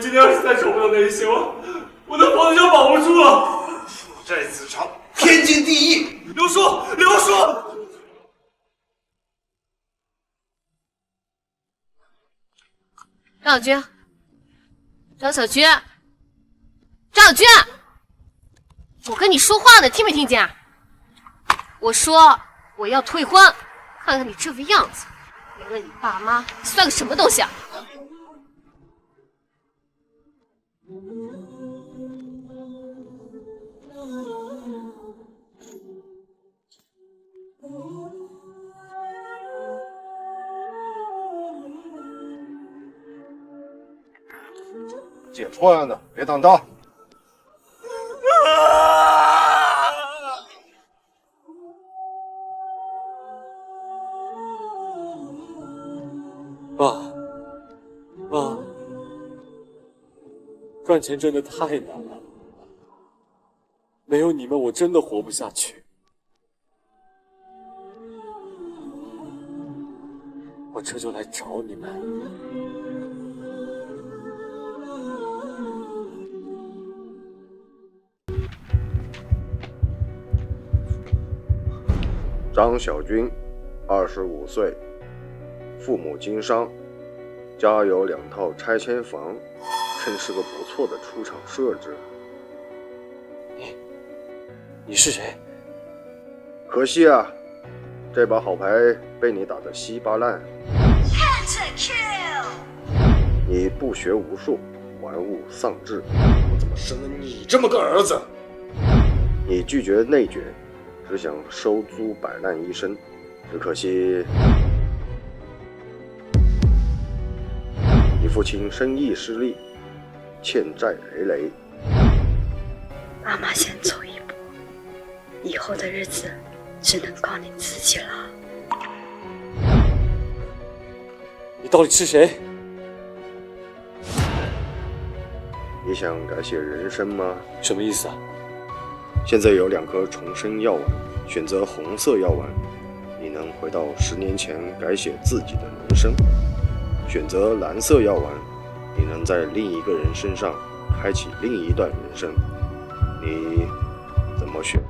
今天要是再筹不到那一些万，我的房子就保不住了。父债子偿，天经地义。刘叔，刘叔，张小军，张小军，张小军，我跟你说话呢，听没听见？我说我要退婚，看看你这副样子，没了你爸妈，你算个什么东西啊？捡破烂的，别挡道。爸，赚钱真的太难了，没有你们我真的活不下去。我这就来找你们。张小军，25岁，父母经商，家有2套拆迁房，真是个不错的出厂设置。你是谁？可惜啊，这把好牌被你打得稀巴烂。你不学无术，玩物丧志。我怎么生了你这么个儿子？你拒绝内卷，只想收租摆烂一生，只可惜你父亲生意失利，欠债累累。妈妈先走一步，以后的日子只能靠你自己了。你到底是谁？你想改写人生吗？什么意思啊？现在有2颗重生药丸，选择红色药丸，你能回到10年前改写自己的人生；选择蓝色药丸，你能在另一个人身上开启另一段人生。你怎么选？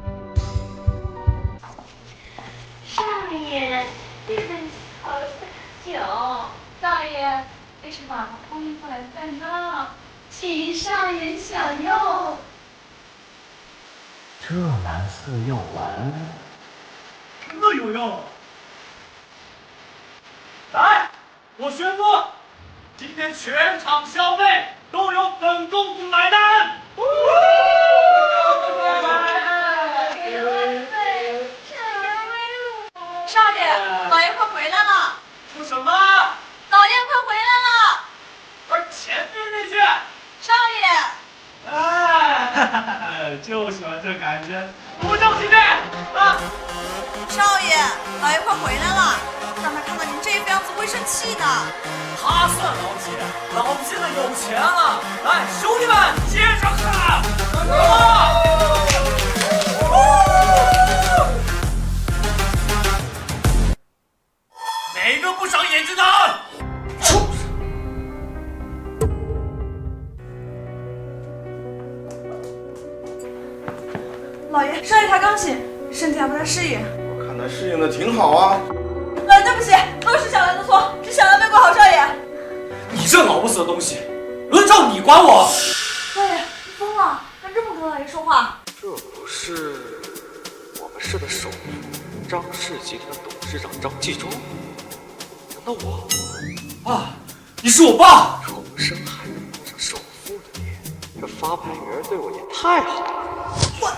少爷，你们好酒。少爷，这是妈妈烘出来的蛋糕，请少爷享用。这蓝色药丸真的有用！来，我宣布，今天全场消费都由本公子买单。少爷，老爷快回来了！说什么？老爷快回来了！快前面那句。少爷。哎，就喜欢这感觉，鼓掌起来！啊！少爷，老爷快回来了，让他看到您这副样子会生气的。他算老几？老子现在有钱了！来，兄弟们，接着喝！哪个不长眼睛的？畜生！老爷，少爷他刚醒，身体还不太适应。我看他适应的挺好啊。老爷对不起，都是小兰的错，是小兰没管好少爷。你这老不死的东西，轮着你管我？少爷，你疯了，敢这么跟老爷说话？这不是我们市的首富张氏集团董事长张纪中？难道我？啊，你是我爸！重生还能碰上首富的脸，这发牌员对我也太好了。我，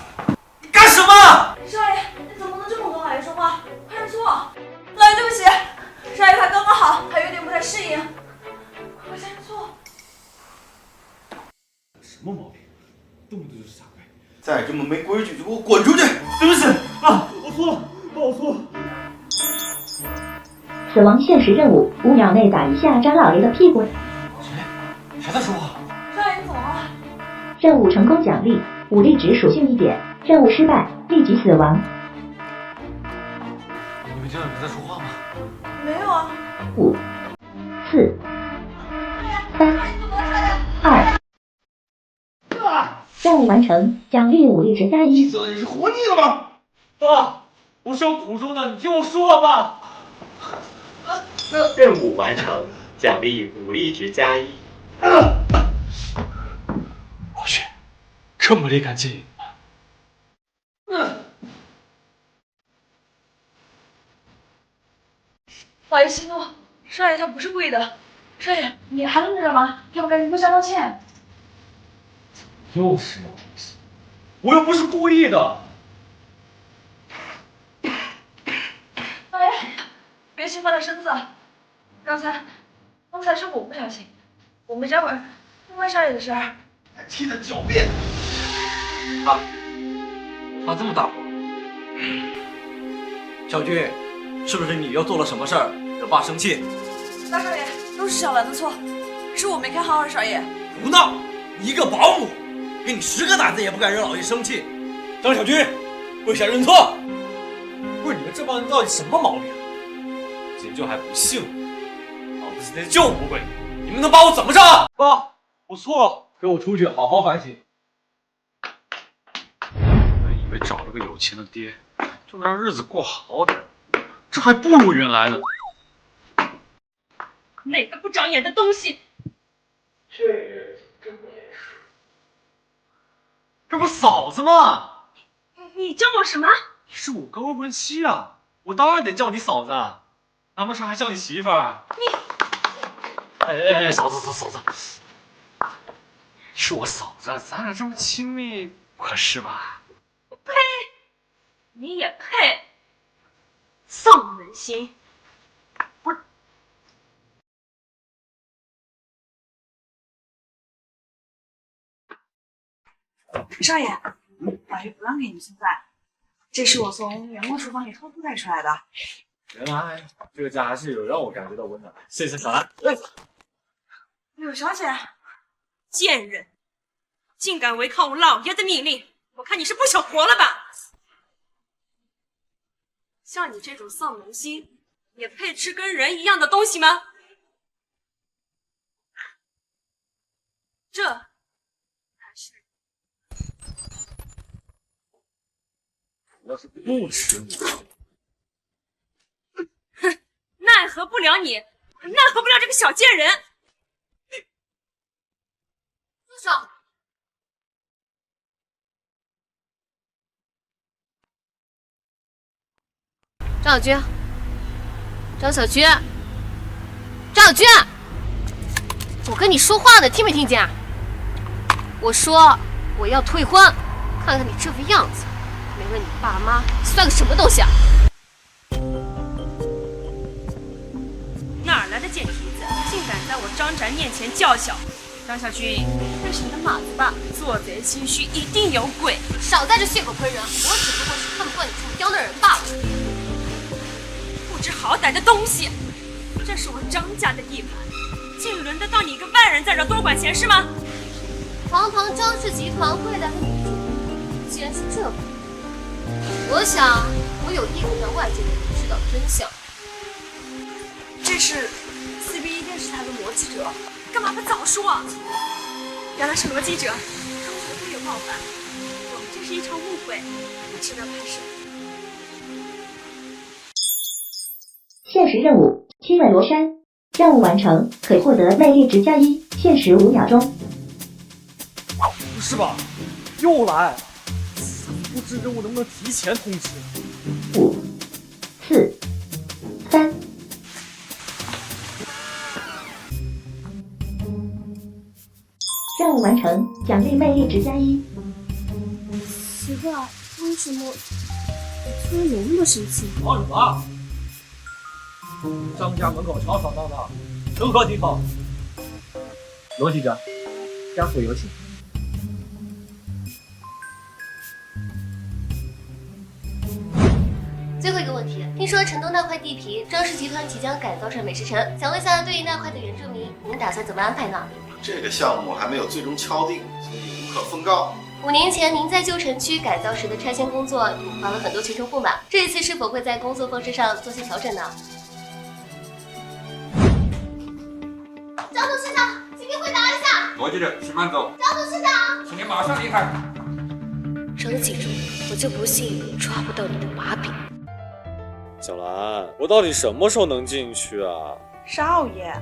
你干什么？少爷，你怎么能这么跟老爷说话？快认错！老爷对不起，少爷他刚刚好，还有点不太适应。快认错！什么毛病？动不动就是下跪。再这么没规矩，就给我滚出去！对不起啊，我错了，我错了。死亡限时任务，5秒内打一下张老爷的屁股。谁在说话？少爷你怎么了？任务成功奖励武力值属性1点，任务失败立即死亡。你们听到你在说话吗？没有啊。5、4、3、2。务完成，奖励武力值+1。这你是活腻了吗？爸，我是要补充的，你听我说吧。任务完成，奖励武力值+1。我去，这么立竿见影。不好意思，息怒，少爷他不是故意的。少爷，你还愣着吗？要不赶紧跪下道歉。又是那回事，我又不是故意的。少爷，别侵犯他身子。刚才是我不小心，我没沾管，不关少爷的事儿。还替他狡辩。发这么大火，小军，是不是你又做了什么事儿惹爸生气？大少爷，都是小兰的错，是我没看好二少爷。胡闹！一个保姆，给你10个胆子也不敢惹老爷生气。张小军，跪下认错！不是你们这帮人到底什么毛病？今天就还不信了？老子今天就不跪，你们能把我怎么着？爸，我错了，跟我出去好好反省。本以为找了个有钱的爹，就能让日子过好点，这还不如原来呢。哪个不长眼的东西！这日子真也是。这不嫂子吗？你叫我什么？你是我高婚妻啊，我当然得叫你嫂子，难不成还叫你媳妇儿？你，哎，嫂子，是我嫂子，咱俩这么亲密，不合适吧？呸！你也配？丧门星！不是。少爷，老爷不让给你送饭，这是我从员工厨房里偷偷带出来的。原来这个家还是有让我感觉到温暖。谢谢小兰。柳小姐，贱人，竟敢违抗我老爷的命令！我看你是不想活了吧？像你这种丧门星，也配吃跟人一样的东西吗？这才是。要是不吃你，哼，奈何不了你，奈何不了这个小贱人。住手！张小军，张小军，张小军，我跟你说话呢，听没听见？我说我要退婚，看看你这副样子，没问你爸妈，你算个什么东西啊？哪来的贱蹄子，竟敢在我张宅面前叫嚣！张小军，认识你的马子吧，做贼心虚，一定有鬼！少在这血口喷人，我只不过是看不惯你这么刁难人罢了。不知好歹的东西，这是我张家的地盘，竟轮得到你一个外人在这多管闲事吗？堂堂张氏集团会来和你住，既然是这样，我想我有义务让外界的人知道真相。这是 CBE 电视台的罗记者，干嘛不早说？原来是罗记者，中学都有冒犯，我们这是一场误会，不值得拍摄。限时任务：亲吻罗珊。任务完成，可获得魅力值+1，限时5秒钟。不是吧？又来？不知任务能不能提前通知？5、4、3。任务完成，奖励魅力值+1。奇怪，为什么我突然有那么生气？忙什么？张家门口吵吵闹闹，成何体统？罗记者，家属有请。最后一个问题，听说成都那块地皮，张氏集团即将改造成美食城，想问下对于那块的原住民，你们打算怎么安排呢？这个项目还没有最终敲定，所以无可奉告。5年前，您在旧城区改造时的拆迁工作引发了很多群众不满，这一次是否会在工作方式上做些调整呢？张董事长，请您回答一下。罗记者，请慢走。张董事长，请您马上离开。张记住，我就不信抓不到你的把柄。小兰，我到底什么时候能进去啊？少爷，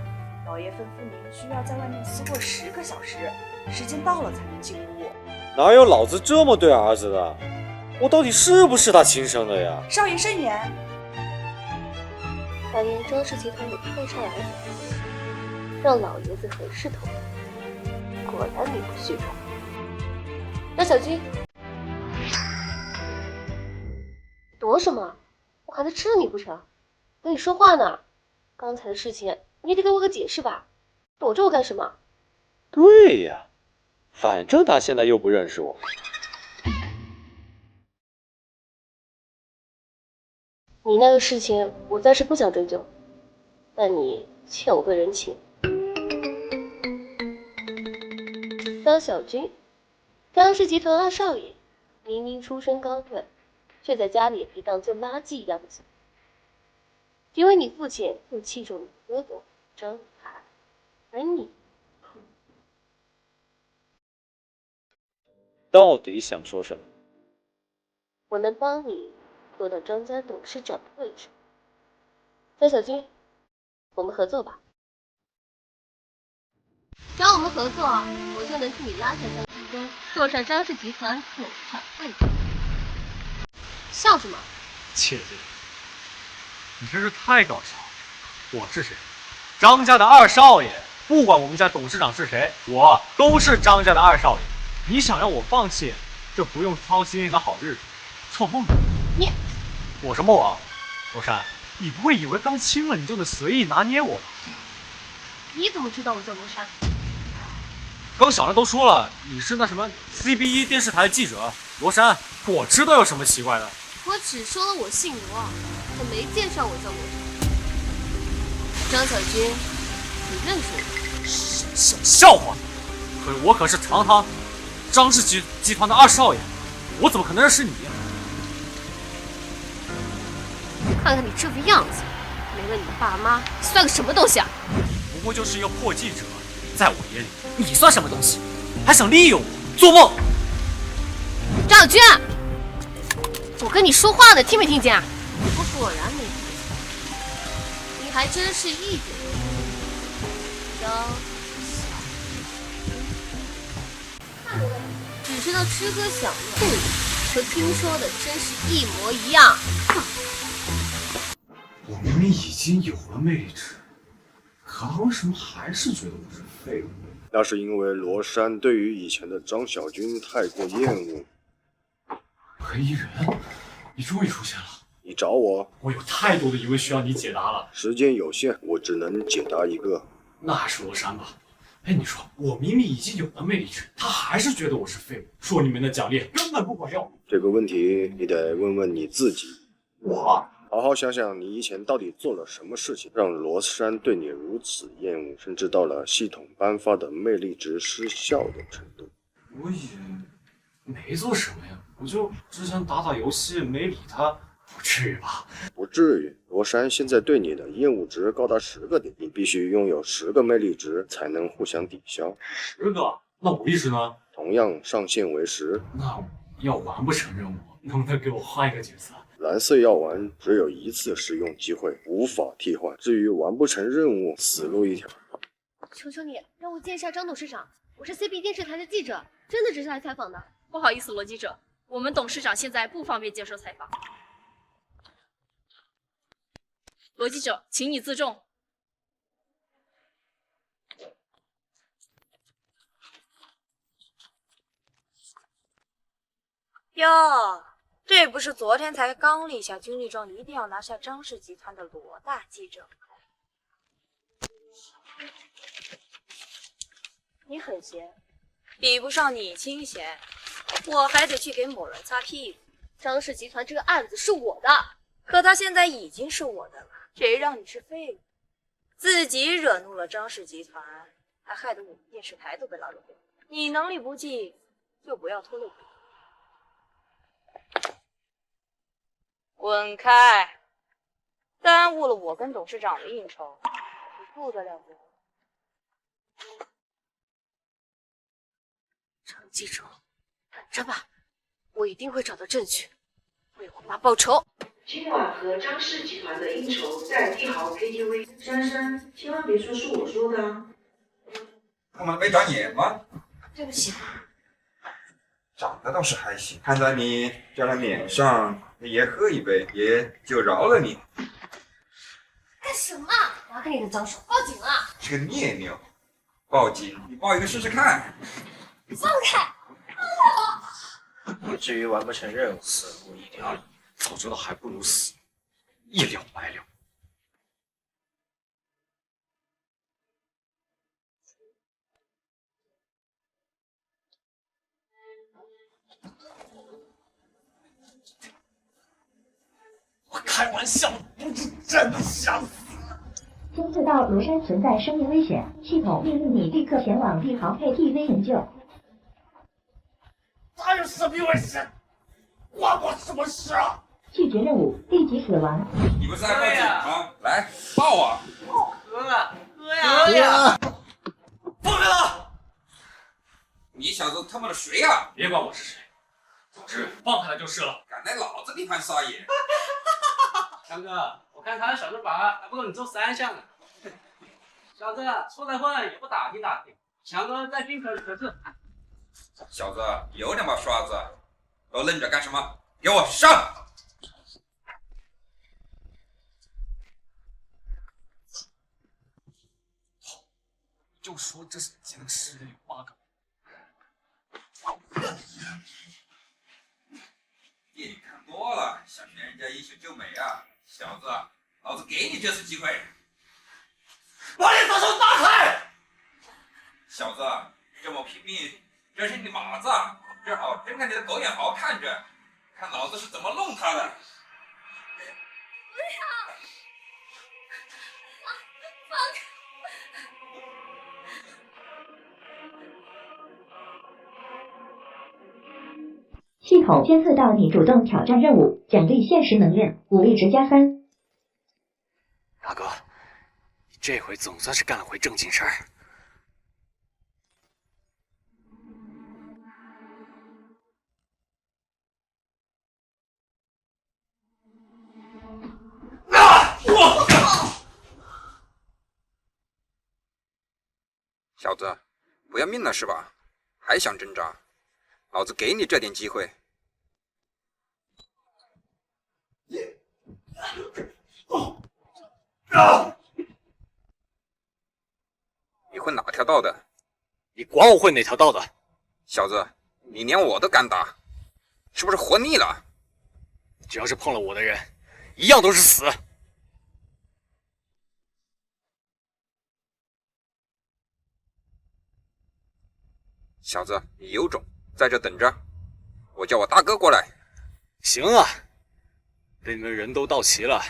老爷吩咐您需要在外面厮过10个小时，时间到了才能进屋。哪有老子这么对儿子的？我到底是不是他亲生的呀？少爷慎言。传言张氏集团有太上儿子，让老爷子很是头疼。果然名不虚传。张小军，躲什么？我还在吃你不成？跟你说话呢。刚才的事情你得给我个解释吧？躲着我干什么？对呀，反正他现在又不认识我。你那个事情我暂时不想追究，但你欠我个人情。张小军，张氏集团二少爷，明明出身高贵，却在家里被当做垃圾样子。因为你父亲更器重你哥哥张海，而你到底想说什么？我能帮你做到张家董事长的位置。张小军，我们合作吧。只要我们合作，我就能替你拉下张继忠，坐上张氏集团董事长位置。笑什么？姐姐，你真是太搞笑了。我是谁？张家的二少爷。不管我们家董事长是谁，我都是张家的二少爷。你想让我放弃这不用操心的好日子，做梦吧！我什么我？罗珊，你不会以为刚亲了你就能随意拿捏我吧？你怎么知道我叫罗珊？刚小兰都说了，你是那什么 CB1 电视台的记者罗珊，我知道有什么奇怪的。我只说了我姓罗，可没介绍我叫罗珊。张小军，你认识我？笑话！我可是堂堂张氏集团的二少爷，我怎么可能认识你？看看你这个样子，没了你爸妈，你算个什么东西啊？不过就是一个破记者，在我眼里，你算什么东西？还想利用我？做梦！张小军，我跟你说话呢，听没听见？我果然没听见，你还真是一点都不张小军，只知道吃喝享乐，和听说的真是一模一样。我明明已经有了魅力值，可他为什么还是觉得我是废物？那是因为罗珊对于以前的张小军太过厌恶。黑衣人，你终于出现了！你找我？我有太多的疑问需要你解答了。时间有限，我只能解答一个。那还是罗珊吧。哎，你说我明明已经有了魅力值，他还是觉得我是废物，说你们的奖励根本不管用。这个问题你得问问你自己。我好好想想，你以前到底做了什么事情，让罗珊对你如此厌恶，甚至到了系统颁发的魅力值失效的程度。我也没做什么呀，我就之前打打游戏没理他，不至于吧？不至于。罗珊现在对你的厌恶值高达10个点，你必须拥有10个魅力值才能互相抵消。10个？那武力值呢？同样上限为10。那要完不成任务，能不能给我换一个角色？蓝色药丸只有1次使用机会，无法替换。至于完不成任务，死路一条。求求你，让我见一下张董事长，我是 CB 电视台的记者，真的只是来采访的。不好意思，罗记者，我们董事长现在不方便接受采访。罗记者，请你自重。哟，这不是昨天才刚立下军令状，一定要拿下张氏集团的罗大记者？你很闲，比不上你清闲，我还得去给某人擦屁股。张氏集团这个案子是我的，可他现在已经是我的了，谁让你是废物？自己惹怒了张氏集团，还害得我们电视台都被拉入黑。你能力不济，就不要拖累别人。滚开！耽误了我跟董事长的应酬，你顾得了不？张记者，等着吧，我一定会找到证据，为我爸报仇。今晚和张氏集团的应酬在帝豪 KTV， 珊珊，千万别说是我说的啊！我们没长眼吗？对不起。长得倒是还行，看在你这张脸上，也喝一杯，也就饶了你。干什么？拿开你的脏手，报警啊！是个孑孓，报警，你报一个试试看。放开！至于完不成任务，死路一条，早知道还不如死，一了百了。我开玩笑，不是真的想死。监测到庐山存在生命危险，系统命令你立刻前往帝豪 KTV 营救。他有生命危险，关我什么事啊？拒绝任务，立即死亡。你不是在报警吗？来报啊！喝了，喝呀！放开他！你小子他妈的谁呀？别管我是谁，总之放开他就是了。敢来老子地盘撒野！强哥，我看他的小日板还不够你做3项呢。小子出来混也不打听打听，强哥在军可是。小子有2把刷子，都愣着干什么？给我上！就说这是僵尸的8个。电影看多了，想学人家英雄救美啊！小子，老子给你这次机会，把你左手拿开！小子，这么拼命，这是你马子，正好睁开你的狗眼，好好看着，看老子是怎么弄他的！不要！放开！系统监测到你主动挑战任务，奖励现实能量，武力值+3。大哥，你这回总算是干了回正经事儿。小子，不要命了是吧？还想挣扎？老子给你这点机会。你会哪条道的？你管我会哪条道的？小子，你连我都敢打，是不是活腻了？只要是碰了我的人，一样都是死。小子，你有种，在这等着，我叫我大哥过来。行啊，等你们人都到齐了，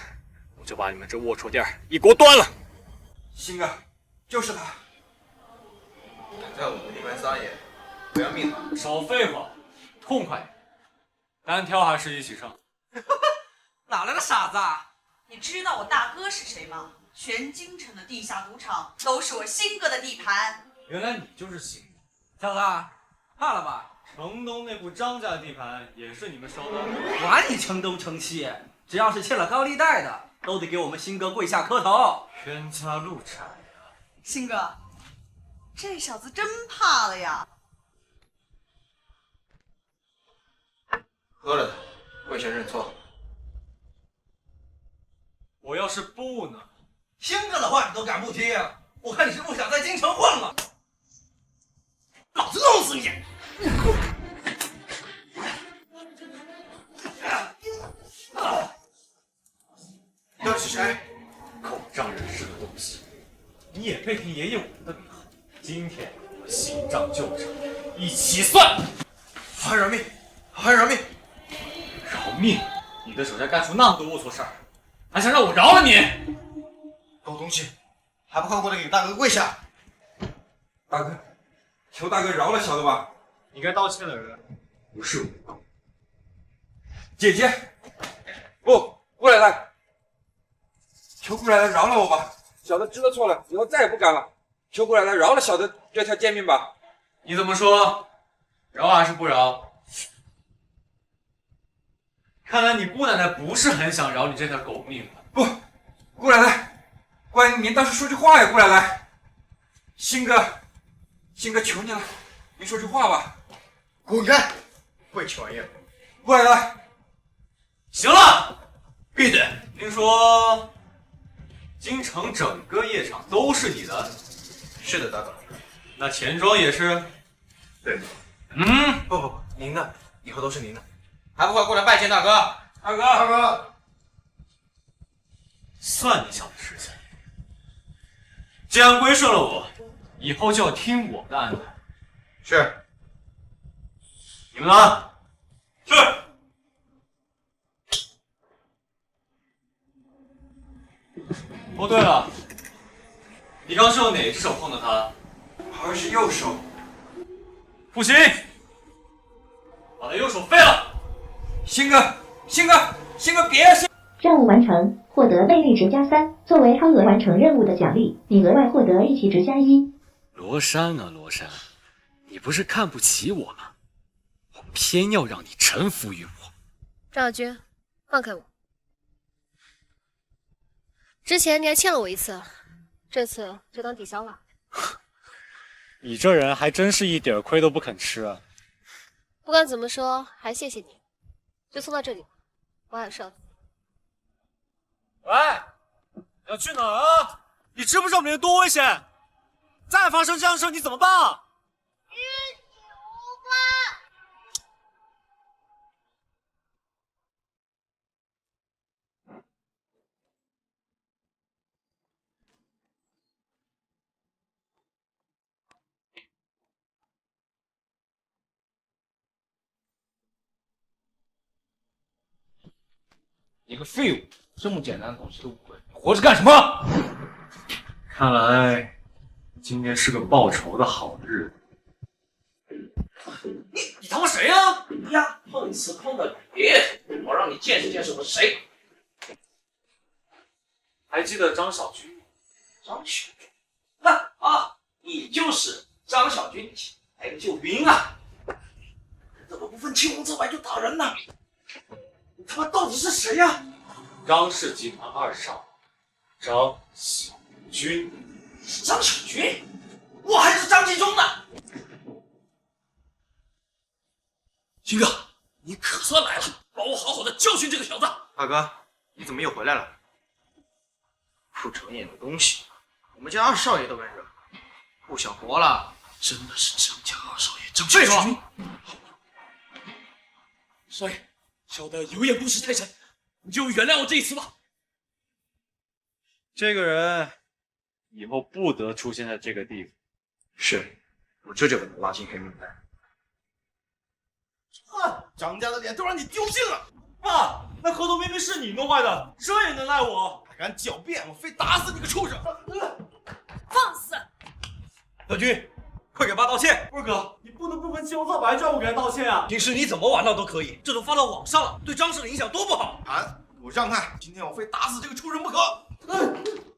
我就把你们这龌龊店一锅端了。星哥，就是他，敢在我们地盘撒野，不要命了！少废话，痛快点，单挑还是一起上？哪来的傻子啊？你知道我大哥是谁吗？全京城的地下赌场都是我新哥的地盘。原来你就是星哥。小子，怕了吧？城东那部张家地盘也是你们收的？管你城东城西，只要是欠了高利贷的，都得给我们新哥跪下磕头。冤家路窄呀！新哥，这小子真怕了呀！喝了的，跪下认错。我要是不呢？新哥的话你都敢不听？我看你是不想在京城混了。老子弄死你！到底是谁？口仗人势的东西！你也配听爷爷我的名号？今天我新账旧账一起算！还饶命！还饶命！饶命！你的手下干出那么多龌龊事儿，还想让我饶了你？狗东西，还不快过来给大哥跪下！大哥，求大哥饶了小的吧。你该道歉的人不是我。姐姐，不，顾奶奶，求顾奶奶饶了我吧，小的知道错了，以后再也不敢了。求顾奶奶饶了小的这条贱命吧。你怎么说？饶还是不饶？看来你姑奶奶不是很想饶你这条狗命。不，姑奶奶，乖，您倒是说句话呀，姑奶奶。鑫哥，求你了，您说句话吧。滚开！会求人。姑奶奶，行了，闭嘴。听说京城整个夜场都是你的？是的，大哥。那钱庄也是？对。不，您的，以后都是您的。还不快过来拜见大哥！大哥，算你小子识相。既然归顺了我，以后就要听我的安排。是。你们呢？是。哦，对了，你刚是用哪只手碰的他？好像是右手。不行，把他右手废了。鑫哥，别！任务完成，获得魅力值+3，作为超额完成任务的奖励，你额外获得一级值+1。罗珊啊，罗珊，你不是看不起我吗？我偏要让你臣服于我。张小军，放开我！之前你还欠了我一次，这次就当抵消了。你这人还真是一点亏都不肯吃啊！不管怎么说，还谢谢你，就送到这里吧，我还有事要走。喂，要去哪儿啊？你知不知道里面多危险？再发生这样的事你怎么办啊？玉体无关。你个废物，这么简单的东西都不会，你活着干什么？看来今天是个报仇的好日子。你他妈谁啊？呀，碰瓷碰的别，我让你见识见识我是谁。还记得张小军？张小军，你就是张小军，来个就晕啊！怎么不分青红皂白就打人呢？你他妈到底是谁呀？张氏集团二少张小军。张小军？我还是张纪中呢。鑫哥，你可算来了，帮我好好的教训这个小子。大哥，你怎么又回来了？不长眼的东西，我们家二少爷都敢惹，不想活了？真的是张家二少爷张小军。少爷，小的有眼不识泰山，你就原谅我这一次吧。这个人以后不得出现在这个地方。是，我这就把他拉进黑名单。张家的脸都让你丢尽了！爸，那合同明明是你弄坏的，这也能赖我？还敢狡辩，我非打死你个畜生！放肆！小军，快给爸道歉！二哥，你不能不分青红皂白叫我给他道歉啊！平时你怎么玩闹都可以，这都发到网上了，对张氏的影响多不好！喊，给我让开！今天我非打死这个畜生不可！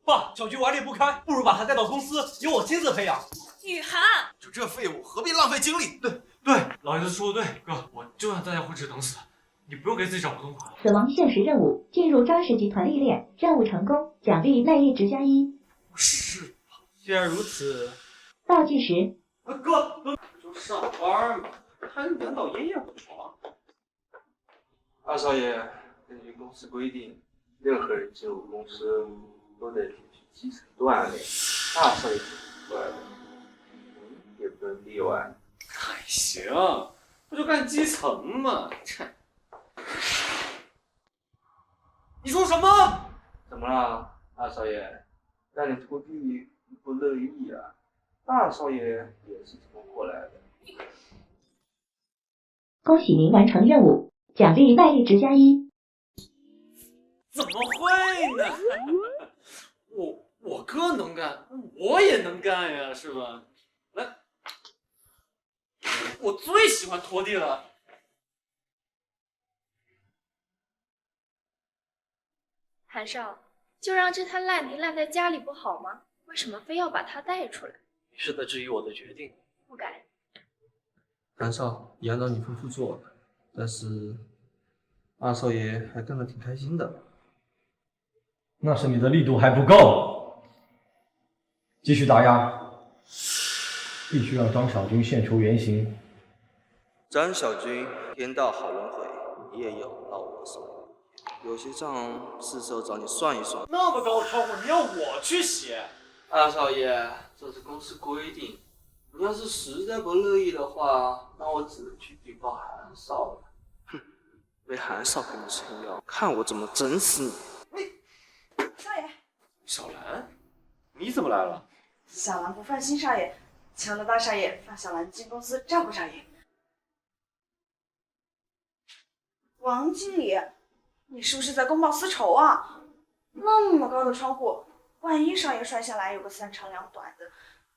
爸，小军顽劣不开，不如把他带到公司，由我亲自培养。雨涵，就这废物，何必浪费精力？对，老爷子说的对，哥，我就让大家混吃等死，你不用给自己找不痛快。死亡现实任务，进入张氏集团历练，任务成功，奖励魅力值+1。是吧？既然如此，倒计时。哥，就上班嘛，看养老爷爷不错。二少爷，根据公司规定，任何人进入公司都得进行基层锻炼，大少爷出来的，也不能例外。还行，不就干基层嘛。你说什么？怎么了，二少爷？让你徒弟不乐意啊？大少爷也是这么过来的。恭喜您完成任务，奖励魅力值+1。怎么会呢？我哥能干，我也能干呀，是吧？来，我最喜欢拖地了。韩少，就让这滩烂泥烂在家里不好吗？为什么非要把它带出来？你是在质疑我的决定？不敢。韩少，也按照你吩咐做了，但是二少爷还干得挺开心的。那是你的力度还不够，继续打压，必须让张小军现出原形。张小军，天道好轮回，你也有到我手里。有些账是时候找你算一算。那么高的窗户，你要我去写？二少爷，这是公司规定，你要是实在不乐意的话，那我只能去禀报韩少了。哼，被韩少给你撑腰，看我怎么整死你！少爷，小兰，你怎么来了？小兰不放心少爷，求了大少爷放小兰进公司照顾少爷。王经理，你是不是在公报私仇啊？那么高的窗户，万一少爷摔下来有个3长2短的，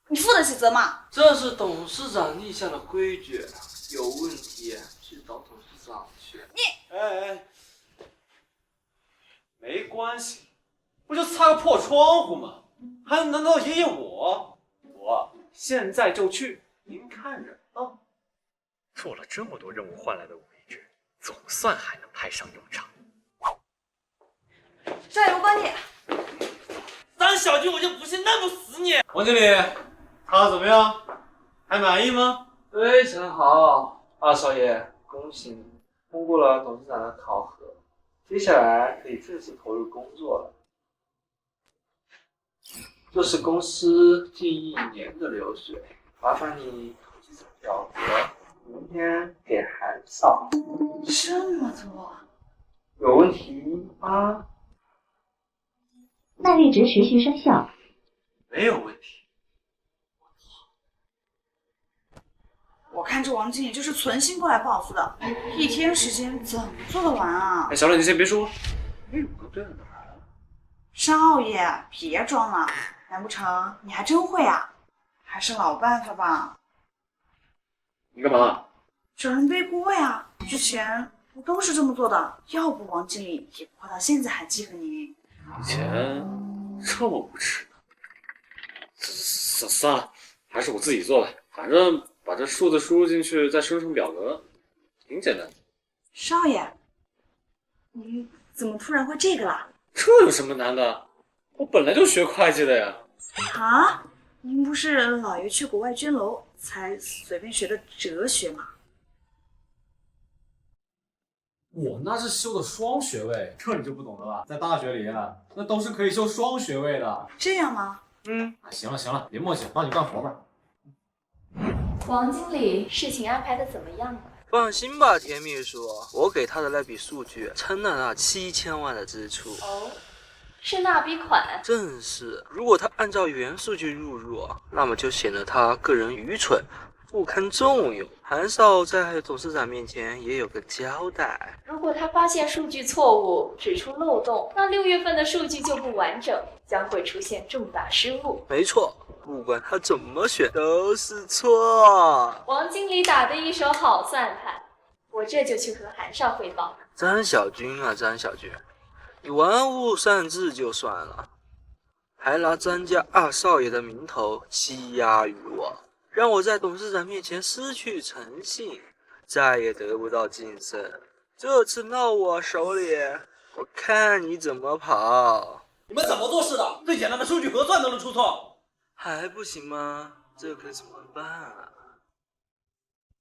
你负得起责吗？这是董事长立下的规矩，有问题去找董事长去。哎，没关系，不就擦个破窗户吗？还难道爷爷我现在就去，您看着啊。做了这么多任务换来的位置，总算还能派上用场。少爷，我帮你。张小军，我就不信那么死你！王经理，他怎么样？还满意吗？非常好，二少爷，恭喜你通过了董事长的考核，接下来可以正式投入工作了。这是公司近1年的流水，麻烦你统计成表格，明天给韩少。这么多，有问题吗？耐力值持续生效。没有问题。我看这王经理就是存心过来报复的，1天时间怎么做得完啊？哎，小兰，你先别说，有个这样的人。少爷，别装了，难不成你还真会啊？还是老办法吧。你干嘛？找人背锅呀！之前不都是这么做的，要不王经理也不会到现在还记得你。以前这么无耻呢？算了，还是我自己做吧。反正把这数字输入进去，再生成表格，挺简单的。少爷，你怎么突然会这个啦？这有什么难的？我本来就学会计的呀。啊？您不是老爷去国外捐楼才随便学的哲学吗？我那是修的双学位，这你就不懂了吧？在大学里啊，那都是可以修双学位的。这样吗？行了，别磨叽，帮你干活吧。王经理，事情安排的怎么样了？放心吧，田秘书，我给他的那笔数据撑了那7000万的支出。哦，是那笔款？正是，如果他按照原数据入，那么就显得他个人愚蠢，不堪重用。韩少在董事长面前也有个交代。如果他发现数据错误，指出漏洞，那6月份的数据就不完整，将会出现重大失误。没错，不管他怎么选都是错。王经理打的一手好算盘，我这就去和韩少汇报。张小军啊，张小军，你玩物丧志就算了，还拿张家二少爷的名头欺压于我，让我在董事长面前失去诚信，再也得不到晋升。这次闹我手里，我看你怎么跑！你们怎么做事的？最简单的数据核算都能出错，还不行吗？这可怎么办啊？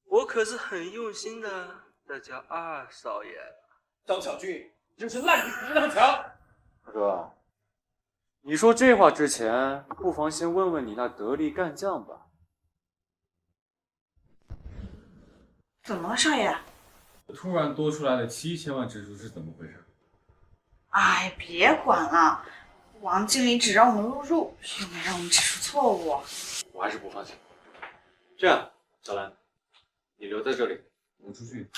我可是很用心的在教二少爷。张小军，真是烂泥扶不上墙。大哥，你说这话之前，不妨先问问你那得力干将吧。怎么了，少爷？突然多出来的7000万支出是怎么回事？哎，别管了，王经理只让我们录入，又没让我们指出错误。我还是不放心。这样，小兰，你留在这里，我出去。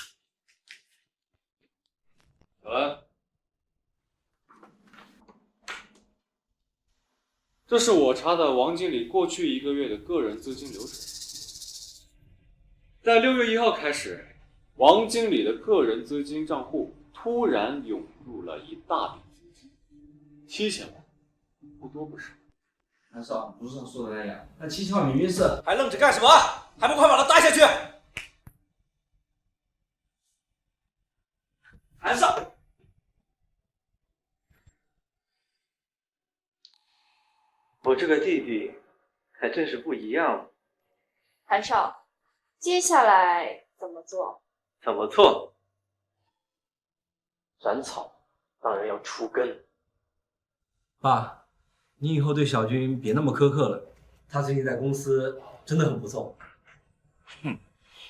小兰，这是我查的王经理过去1个月的个人资金流水。在6月1号开始，王经理的个人资金账户突然涌入了一大笔资金，7000万，不多不少。韩少，不是说的那样，那7000万明明是……还愣着干什么？还不快把他带下去！韩少，我这个弟弟还真是不一样。韩少，接下来怎么做？怎么做？斩草当然要除根。爸，你以后对小军别那么苛刻了，他最近在公司真的很不错。哼，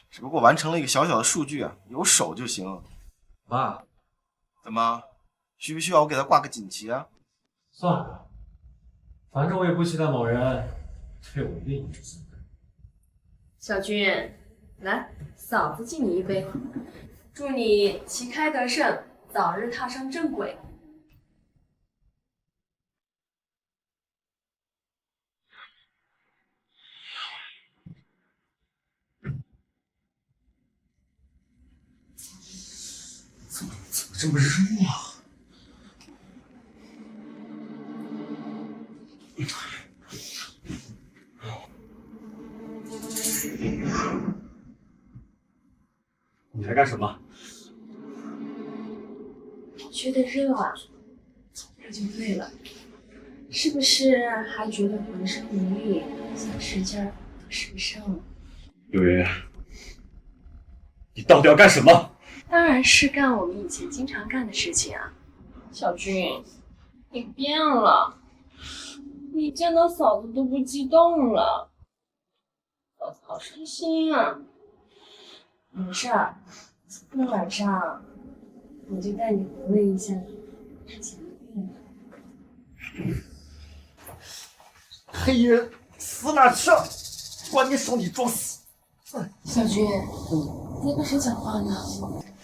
只不过完成了一个小小的数据啊，有手就行了。爸，怎么，需不需要我给他挂个锦旗啊？算了，反正我也不期待某人对我另一种。小军，来，嫂子敬你一杯，祝你旗开得胜，早日踏上正轨。怎么这么热啊？你在干什么？觉得热啊，这就对了。是不是还觉得浑身无力，想使劲儿使不上了？有缘，你到底要干什么？当然是干我们以前经常干的事情啊。小军，你变了，你见到嫂子都不激动了，嫂子好伤心啊。没事儿，今天晚上我就带你回味一下之前的病。黑人死哪去了？管你手里装死！小军，你跟谁讲话呢？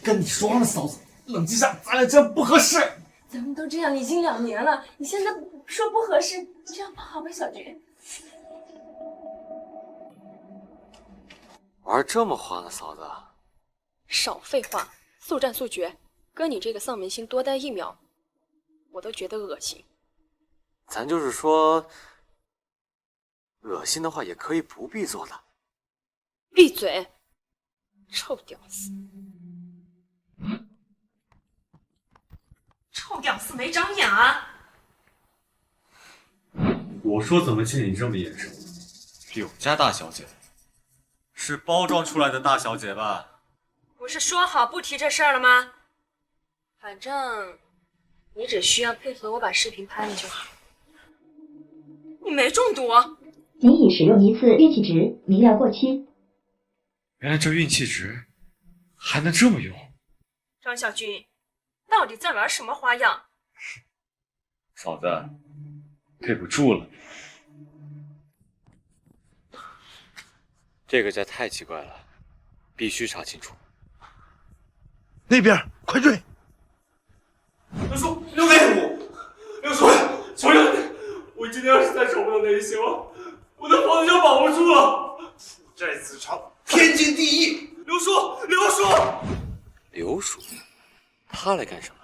跟你说了，嫂子，冷静下，咱俩这样不合适。咱们都这样已经2年了，你现在说不合适，这样不好吧，小军？玩这么花呢，嫂子？少废话，速战速决。跟你这个丧门星多待1秒，我都觉得恶心。咱就是说，恶心的话也可以不必做的。闭嘴，臭屌丝！臭屌丝没长眼啊！我说怎么见你这么眼熟？柳家大小姐，是包装出来的大小姐吧？不是说好不提这事儿了吗？反正你只需要配合我把视频拍了就好。你没中毒？仅已使用1次运气值，明料过期。原来这运气值还能这么用？张小军，到底在玩什么花样？嫂子，对不住了。这个家太奇怪了，必须查清楚。那边，快追！刘叔，刘叔，求求你！我今天要是再找不到那一星了，我的房子就保不住了。这子长天经地义。刘叔，刘叔，他来干什么？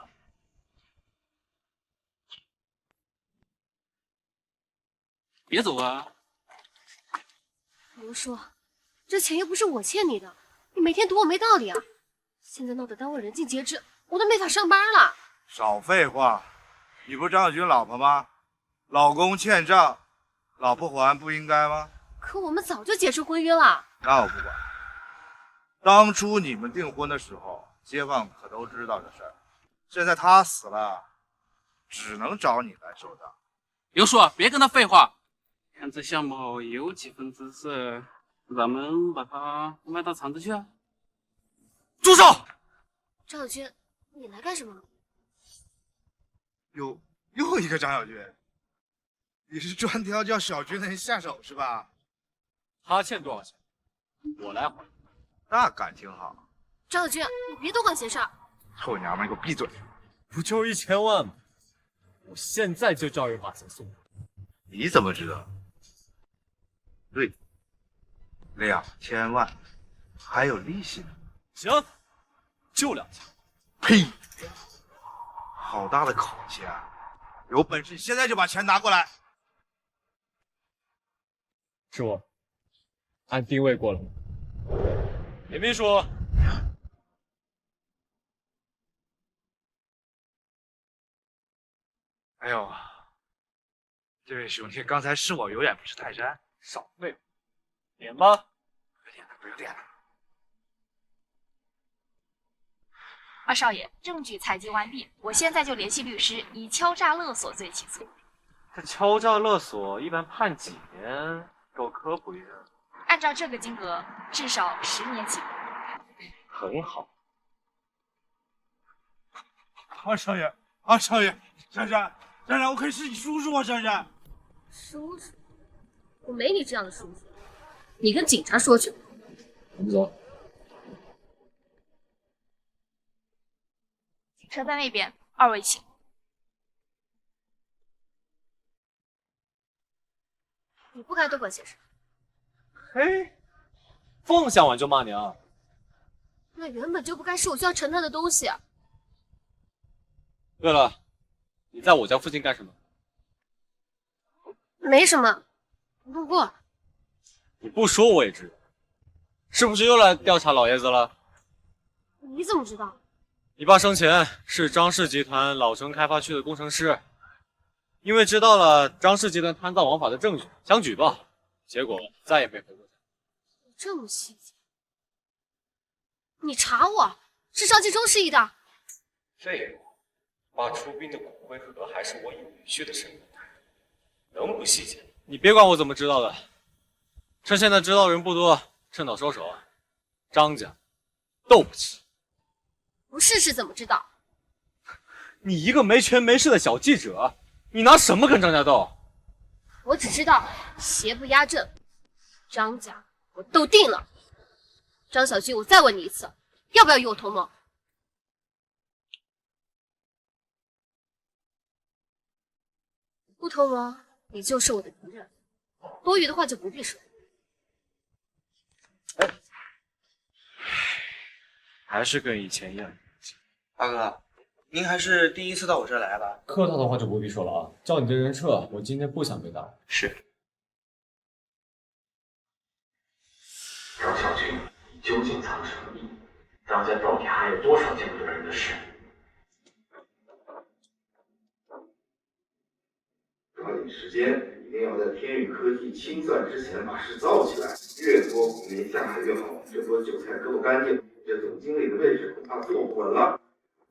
别走啊！刘叔，这钱又不是我欠你的，你每天堵我没道理啊！现在闹得耽误人尽皆知，我都没法上班了。少废话，你不是张小军老婆吗？老公欠账，老婆还不应该吗？可我们早就解除婚约了。那我不管。当初你们订婚的时候，街坊可都知道这事儿。现在他死了，只能找你来收账。刘叔，别跟他废话。看这项目有几分姿色，咱们把它卖到厂子去啊！住手！张小军，你来干什么？又一个张小军，你是专挑叫小军的人下手是吧？他欠多少钱，我来还。那感情好。张小军，你别多管闲事儿。臭娘们，你给我闭嘴！不就1000万吗？我现在就照样把钱送你。你怎么知道？对，2000万，还有利息呢。行，就2000。呸！好大的口气啊！有本事现在就把钱拿过来。是我，按定位过了。严秘书，哎呦，这位兄弟，刚才是我有眼不识泰山，少废话，点吧。不要点了。二少爷，证据采集完毕，我现在就联系律师，以敲诈勒索罪起诉。这敲诈勒索一般判几年？够科普一下。按照这个金额，至少10年起步。很好。二少爷，二少爷，珊珊，珊珊，我可以是你叔叔啊，珊珊。叔叔，我没你这样的叔叔，你跟警察说去。我们走。车在那边，2位请。你不该多管闲事。嘿，凤想完就骂娘。那原本就不该是我需要承担的东西。对了，你在我家附近干什么？没什么，路过。你不说我也知道，是不是又来调查老爷子了？你怎么知道？你爸生前是张氏集团老城开发区的工程师，因为知道了张氏集团贪赃枉法的证据，想举报，结果再也没回过家。这么细节，你查我是张继忠示意的。废话，爸出殡的骨灰盒还是我以女婿的身份带，能不细节？你别管我怎么知道的，趁现在知道人不多，趁早收手啊！张家斗不起。不试试怎么知道？你一个没权没势的小记者，你拿什么跟张家斗？我只知道邪不压正，张家我斗定了。张小军，我再问你一次，要不要与我同盟？不同盟，你就是我的敌人。多余的话就不必说。还是跟以前一样。大哥，您还是第一次到我这儿来吧？客套的话就不必说了啊，叫你的人撤，我今天不想被打扰。是。张小军，你究竟藏什么秘密？张家到底还有多少见不得人的事？抓紧时间，一定要在天宇科技清算之前把事造起来，越多股民下海越好，这波韭菜割不干净，这总经理的位置恐怕坐不稳了。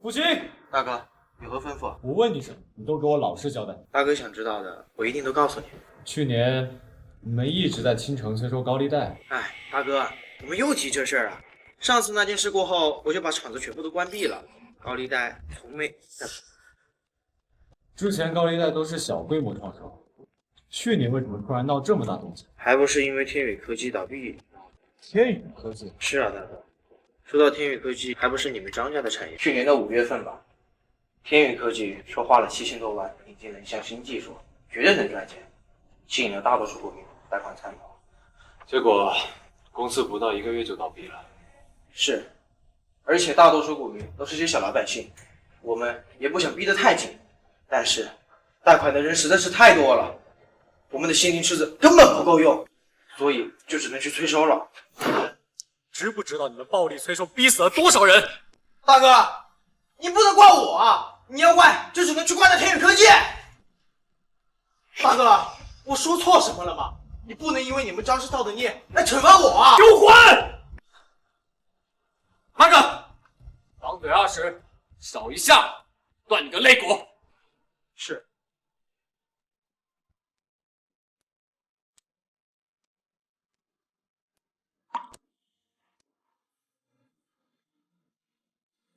不行，大哥，有何吩咐？我问你什么，你都给我老实交代。大哥想知道的，我一定都告诉你。去年你们一直在青城催收高利贷。哎，大哥，怎么又提这事儿啊？上次那件事过后，我就把厂子全部都关闭了，高利贷从没。之前高利贷都是小规模创收，去年为什么突然闹这么大动静？还不是因为天宇科技倒闭。天宇科技？是啊，大哥。说到天宇科技，还不是你们张家的产业。去年的5月份吧，天宇科技说花了7000多万引进了一项新技术，绝对能赚钱，吸引了大多数股民贷款参投。结果公司不到1个月就倒闭了。是，而且大多数股民都是些小老百姓，我们也不想逼得太紧，但是贷款的人实在是太多了，我们的现金池子根本不够用，所以就只能去催收了。知不知道你们暴力催收逼死了多少人？大哥，你不能怪我啊！你要怪，就只能去怪那天宇科技。大哥，我说错什么了吗？你不能因为你们张氏造的孽来惩罚我啊！给我滚！看着，张嘴20，少一下，断你个肋骨。是。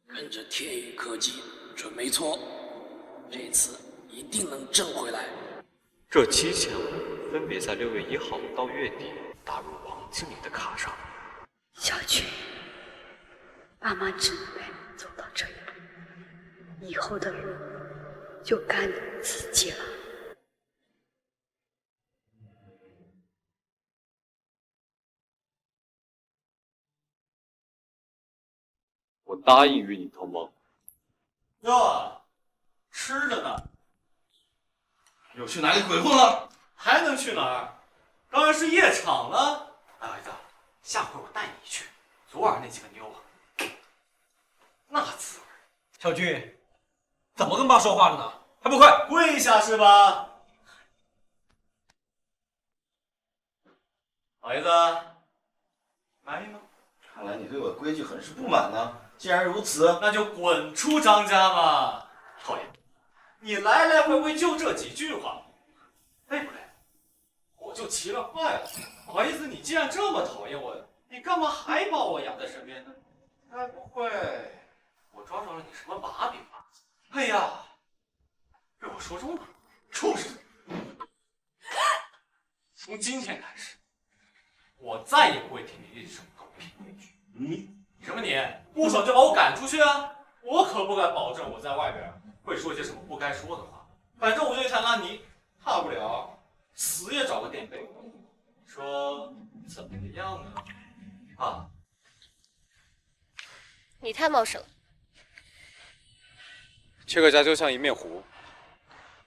跟着天宇科技准没错，这次一定能挣回来。这7000万分别在6月1号到月底打入王经理的卡上。小军，爸妈只能陪你走到这一步，以后的路就该你自己了。我答应与你同盟。哟，吃着呢。又去哪里鬼混了？还能去哪儿？当然是夜场了。大儿子，下回我带你去。昨晚那几个妞啊，那滋味。小军，怎么跟爸说话的呢？还不快跪下是吧？好意思？满意吗？看来你对我的规矩很是不满呢。既然如此，那就滚出张家吧！讨厌，你来来回回就这几句话，累不累？我就奇了怪了，好意思，你既然这么讨厌我，你干嘛还把我养在身边呢？该不会我抓着了你什么把柄吧？哎呀，被我说中了，畜生！从今天开始，我再也不会听你立这种狗屁规矩。什么你？不爽就把我赶出去啊！我可不敢保证我在外边会说些什么不该说的话。反正我就一滩烂泥，大不了死也找个垫背。说怎么样呢？啊？你太冒失了。这个家就像一面湖，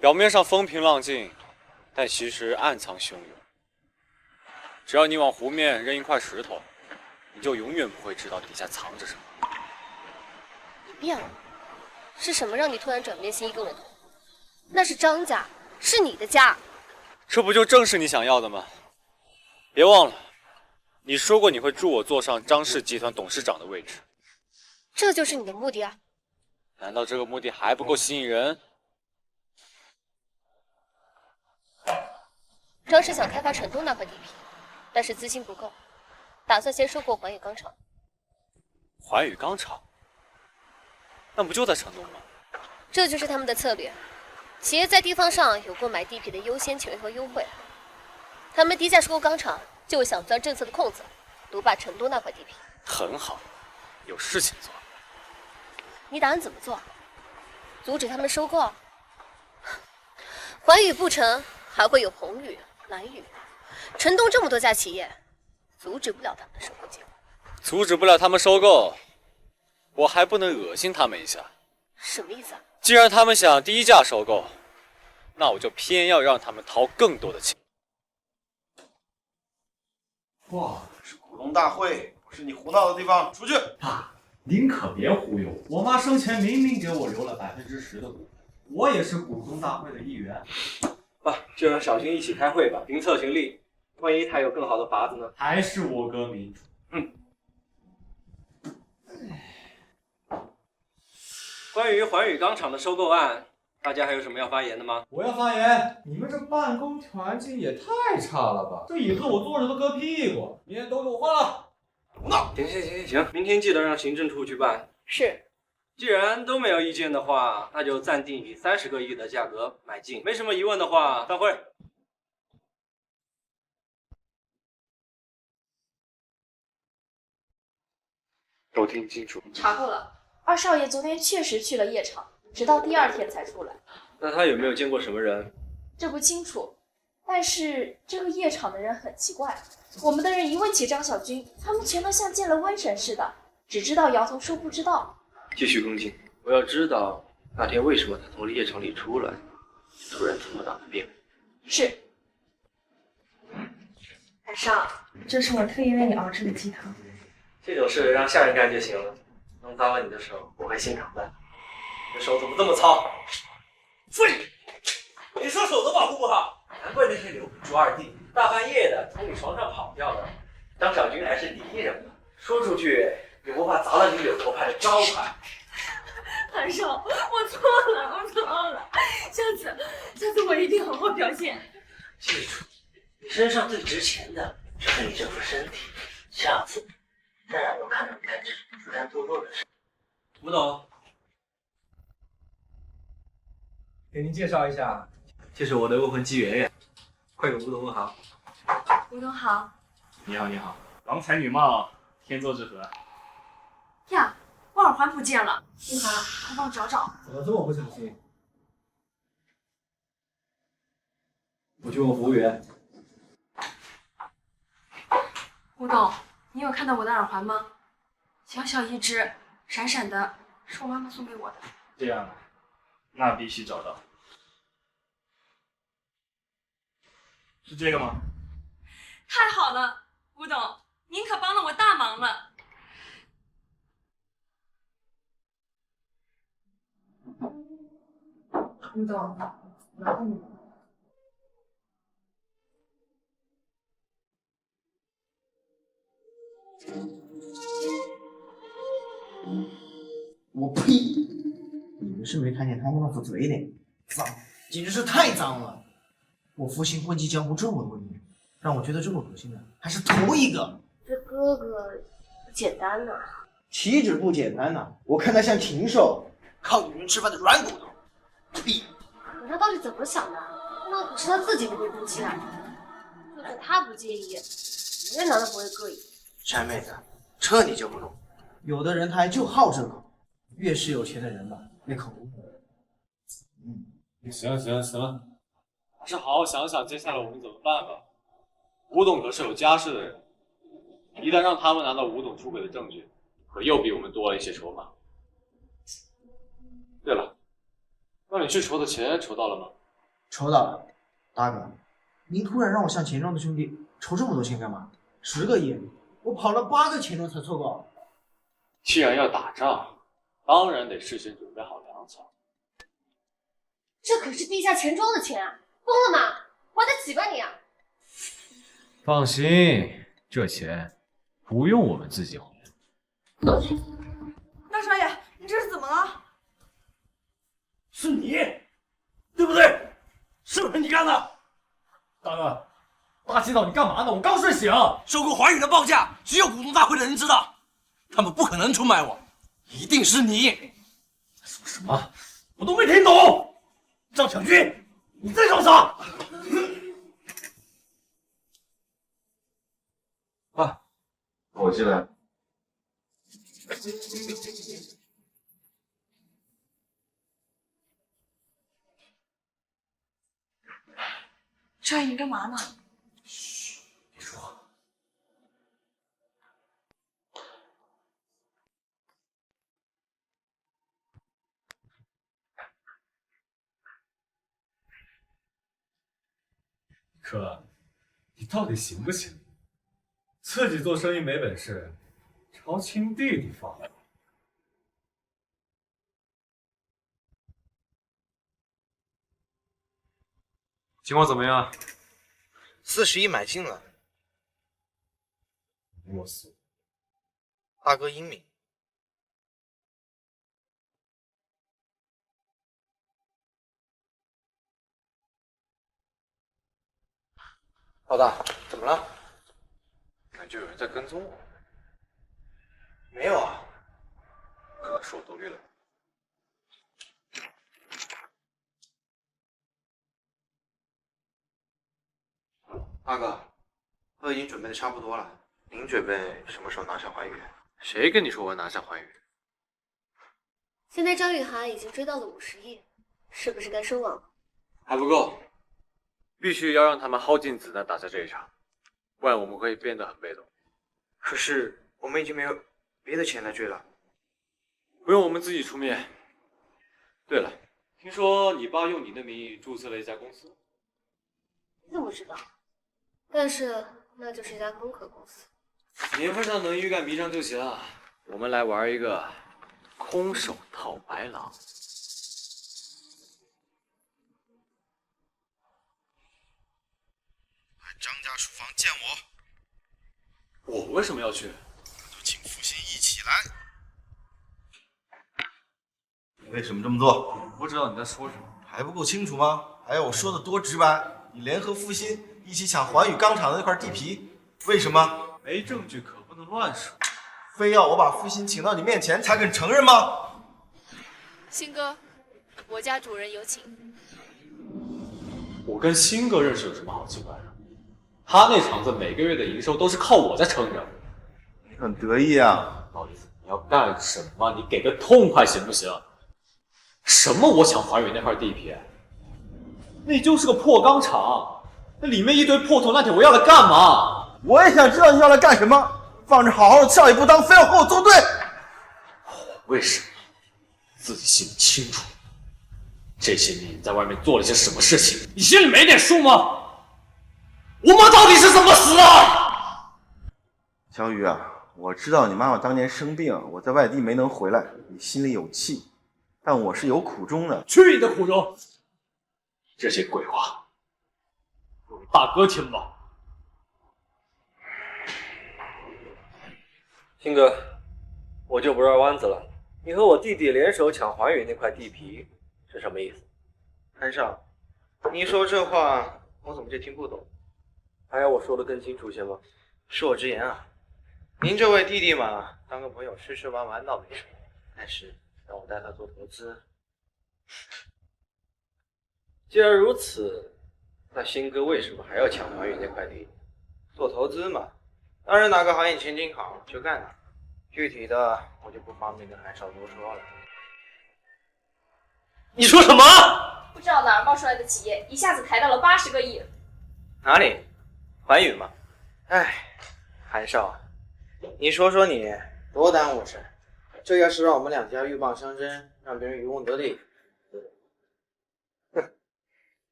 表面上风平浪静，但其实暗藏汹涌。只要你往湖面扔一块石头，你就永远不会知道底下藏着什么。你变了？是什么让你突然转变心意跟我同？那是张家，是你的家。这不就正是你想要的吗？别忘了，你说过你会助我坐上张氏集团董事长的位置。这就是你的目的啊？难道这个目的还不够吸引人？张氏想开发成都那块地皮，但是资金不够，打算先收购环宇钢厂。环宇钢厂？那不就在成都吗？这就是他们的策略。企业在地方上有购买地皮的优先权和优惠，他们低价收购钢厂，就想钻政策的空子，独霸成都那块地皮。很好，有事情做。你打算怎么做？阻止他们收购？环宇不成，还会有宏宇、蓝宇、成都这么多家企业，阻止不了他们的收购计划。阻止不了他们收购，我还不能恶心他们一下？什么意思啊？既然他们想低价收购，那我就偏要让他们掏更多的钱。哇，是股东大会，不是你胡闹的地方，出去！爸，您可别忽悠我，我妈生前明明给我留了10%的股份，我也是股东大会的一员。爸，就让小军一起开会吧，评测群力，万一他有更好的法子呢？还是我哥民主。关于环宇钢厂的收购案，大家还有什么要发言的吗？我要发言，你们这办公环境也太差了吧！这椅子我坐着都硌屁股，明天都给我换了。胡闹！行，明天记得让行政处去办。是。既然都没有意见的话，那就暂定以30个亿的价格买进。没什么疑问的话，散会。都听清楚。查过了，2少爷昨天确实去了夜场，直到第2天才出来。那他有没有见过什么人？这不清楚，但是这个夜场的人很奇怪。我们的人一问起张小军，他们全都像见了瘟神似的，只知道摇头说不知道。继续跟进，我要知道那天为什么他从夜场里出来，突然这么大的变化。是。海少，这是我特意为你熬制的鸡汤。这种事让下人干就行了，弄脏了你的手，我会心疼的。你的手怎么这么糙？废！你说手都保护不好，难怪那些刘朱二弟大半夜的从你床上跑掉了。张小军还是敌人嘛，说出去也不怕砸了你柳头派的招牌。韩少，我错了，下次我一定好好表现。记住，你身上最值钱的就是你这副身体，下次再让我看到你干这种自甘堕落的事。吴董，给您介绍一下，这是我的未婚妻圆圆，快给吴董问好。吴总好。你好，郎才女貌，天作之合。呀，我耳环不见了，吴涵，快帮我找找。怎么这么不小心？我去问服务员。吴董，你有看到我的耳环吗？小小一只，闪闪的，是我妈妈送给我的。这样啊，那必须找到。是这个吗？太好了，吴董，您可帮了我大忙了。你懂。然后呢？我呸！你们是没看见他们那副嘴脸，脏，简直是太脏了。我父亲混迹江湖这么多年，让我觉得这么恶心的还是头一个。这哥哥不简单呐、岂止不简单呐！我看他像禽兽，靠女人吃饭的软骨头。屁！可他到底怎么想的？那可是他自己的未婚妻啊！就算他不介意，别人难道不会膈应？山妹子，这你就不懂。有的人他还就好这口，越是有钱的人吧，那口无。行了，还是好好想想接下来我们怎么办吧。吴董可是有家室的人，一旦让他们拿到吴董出轨的证据，可又比我们多了一些筹码。对了，让你去筹的钱筹到了吗？筹到了，大哥，您突然让我向钱庄的兄弟筹这么多钱干嘛？10个亿，我跑了8个钱庄才凑够。既然要打仗，当然得事先准备好粮草。这可是地下钱庄的钱啊！疯了吗？还得起吧你啊！放心，这钱不用我们自己还。大少爷，你这是怎么了？是你，对不对？是不是你干的？大哥，大清早你干嘛呢？我刚睡醒。收购华宇的报价只有股东大会的人知道，他们不可能出卖我，一定是你。说什么？我都没听懂。张小军，你在搞啥？爸，我进来。少爷，你干嘛呢？嘘，别说话。哥，你到底行不行？自己做生意没本事，朝亲弟弟发火。情况怎么样？40亿买进了。我死。大哥英明。老大，怎么了？感觉有人在跟踪我。没有啊。可能是我多虑了。大哥，都已经准备的差不多了，您准备什么时候拿下怀宇？谁跟你说我要拿下怀宇？现在张雨涵已经追到了50亿，是不是该收网了？还不够，必须要让他们耗尽子弹打下这一场，不然我们会变得很被动。可是我们已经没有别的钱来追了，不用我们自己出面。对了，听说你爸用你的名义注册了一家公司？你怎么知道？但是那就是一家空壳公司，年份上能欲盖弥彰就行了。我们来玩一个空手套白狼。张家书房见我。我为什么要去？就请父亲一起来。你为什么这么做？我不知道你在说什么。还不够清楚吗？还要我说的多直白？你联合复兴一起抢环宇钢厂的那块地皮，为什么？没证据可不能乱说。非要我把复兴请到你面前才肯承认吗？新哥，我家主人有请。我跟新哥认识有什么好奇怪的？他那厂子每个月的营收都是靠我在撑着。你很得意啊。不好意思，你要干什么？你给个痛快行不行？什么我抢环宇那块地皮？那就是个破钢厂，那里面一堆破铜烂铁，我要来干嘛？我也想知道你要来干什么。放着好好的跳也不当，非要和我作对。为什么？自己心里清楚。这些年你在外面做了些什么事情，你心里没点数吗？我妈到底是怎么死的？小雨啊，我知道你妈妈当年生病，我在外地没能回来，你心里有气，但我是有苦衷的。去你的苦衷！这些鬼话，都给大哥听吧。星哥，我就不绕弯子了。你和我弟弟联手抢环宇那块地皮，是什么意思？韩少，您说这话我怎么就听不懂？还要我说的更清楚些吗？恕我直言啊，您这位弟弟嘛，当个朋友吃吃玩玩倒没什么，但是让我带他做投资，既然如此，那星哥为什么还要抢环宇那块地？做投资嘛，当然哪个行业前景好就干哪，具体的我就不方便跟韩少多说了。你说什么？不知道哪儿冒出来的企业，一下子抬到了80个亿。哪里？环宇嘛。哎，韩少，你说说你多耽误事，这要是让我们两家鹬蚌相争，让别人渔翁得利，哼！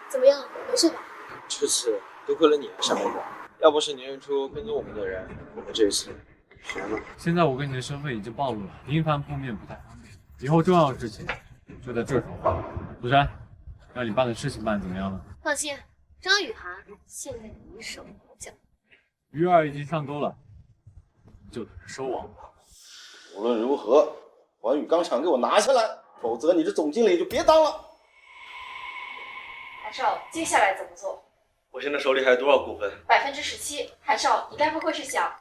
怎么样，没事吧？这次多亏了你啊，夏梅子。要不是你认出跟踪我们的人，我们这次悬了。现在我跟你的身份已经暴露了，频繁碰面不太方便。以后重要的事情就在这说话。陆山，让你办的事情办得怎么样了？放心，张雨涵现在一手好脚。鱼儿已经上钩了，就等着收网吧。无论如何，环宇钢厂给我拿下来，否则你这总经理就别当了。韩少，接下来怎么做？我现在手里还有多少股份17%。韩少，你该不会是想……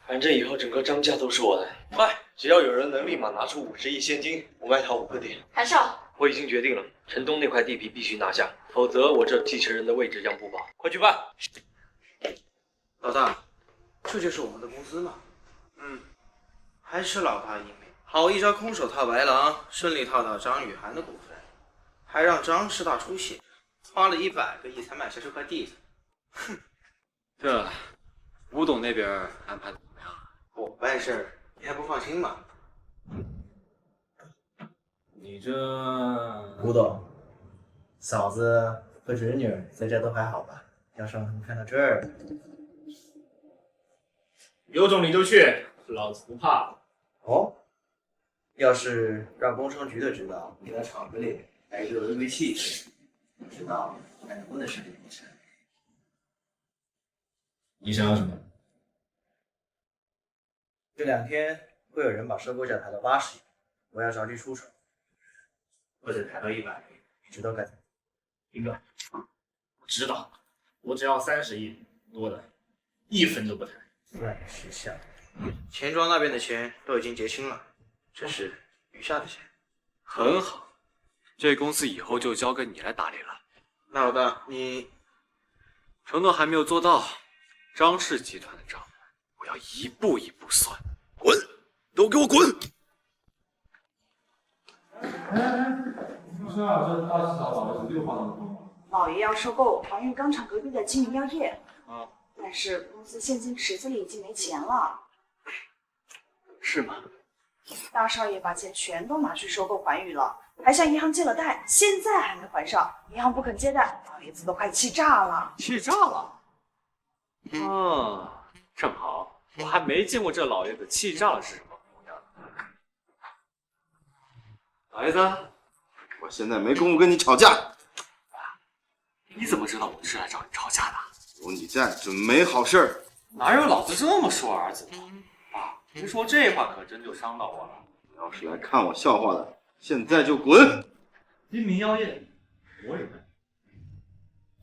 反正以后整个张家都是我的。快，只要有人能立马拿出50亿现金，我卖他5个点。韩少，我已经决定了，城东那块地皮必须拿下，否则我这继承人的位置将不保。快去办！老大，这就是我们的公司嘛。还是老大英明，好一招空手套白狼，顺利套到张雨涵的股份，还让张氏大出血，花了100个亿才买下这块地。哼！这吴董那边安排的怎么样？我办事儿你还不放心吗？你这吴董，嫂子和侄女在这都还好吧？要是让他们看到这儿，有种你就去，老子不怕。哦，要是让工商局的知道你在厂子里还热一堆气势，不知道还能不能顺利完成？你想要什么？这2天会有人把收购价抬到80亿，我要着急出手，或者抬到100亿，你知道该怎么？林哥，我知道，我只要30亿，多的1分都不谈。算是下。钱庄那边的钱都已经结清了，这是余下的钱。很好，这公司以后就交给你来打理了。那老大，你承诺还没有做到，张氏集团的账我要一步一步算。滚！都给我滚！不是啊，这大市场老的是6号的。老爷要收购环宇钢厂隔壁的金明药业，但是公司现金池子里已经没钱了。是吗？大少爷把钱全都拿去收购环宇了，还向银行借了贷，现在还没还上，银行不肯接贷，老爷子都快气炸了。气炸了？正好，我还没见过这老爷子气炸了是什么模样。老爷子，我现在没工夫跟你吵架。你怎么知道我是来找你吵架的？有你在，准没好事儿。哪有老子这么说儿子的？爸，您说这话可真就伤到我了。要是来看我笑话的，现在就滚！金明药业，我也干，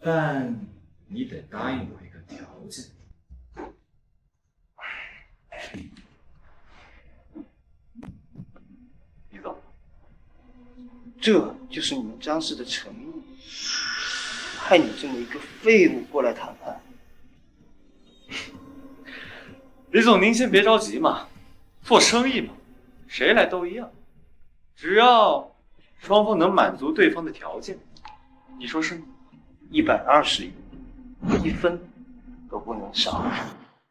但你得答应我一个条件。李总，这就是你们张氏的诚意，派你这么一个废物过来谈判。李总，您先别着急嘛，做生意嘛，谁来都一样，只要双方能满足对方的条件，你说是吗？120亿，1分都不能少。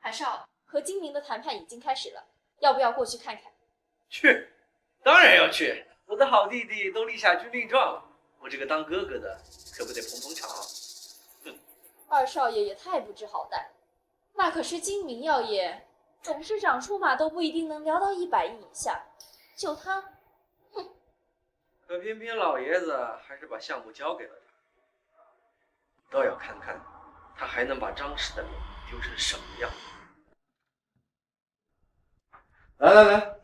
韩少，和金明的谈判已经开始了，要不要过去看看？去，当然要去。我的好弟弟都立下军令状了，我这个当哥哥的可不得捧捧场。二少爷也太不知好歹，那可是金明药业，董事长出马都不一定能聊到100亿以下，就他，哼！可偏偏老爷子还是把项目交给了他，倒要看看他还能把张氏的脸丢成什么样。来，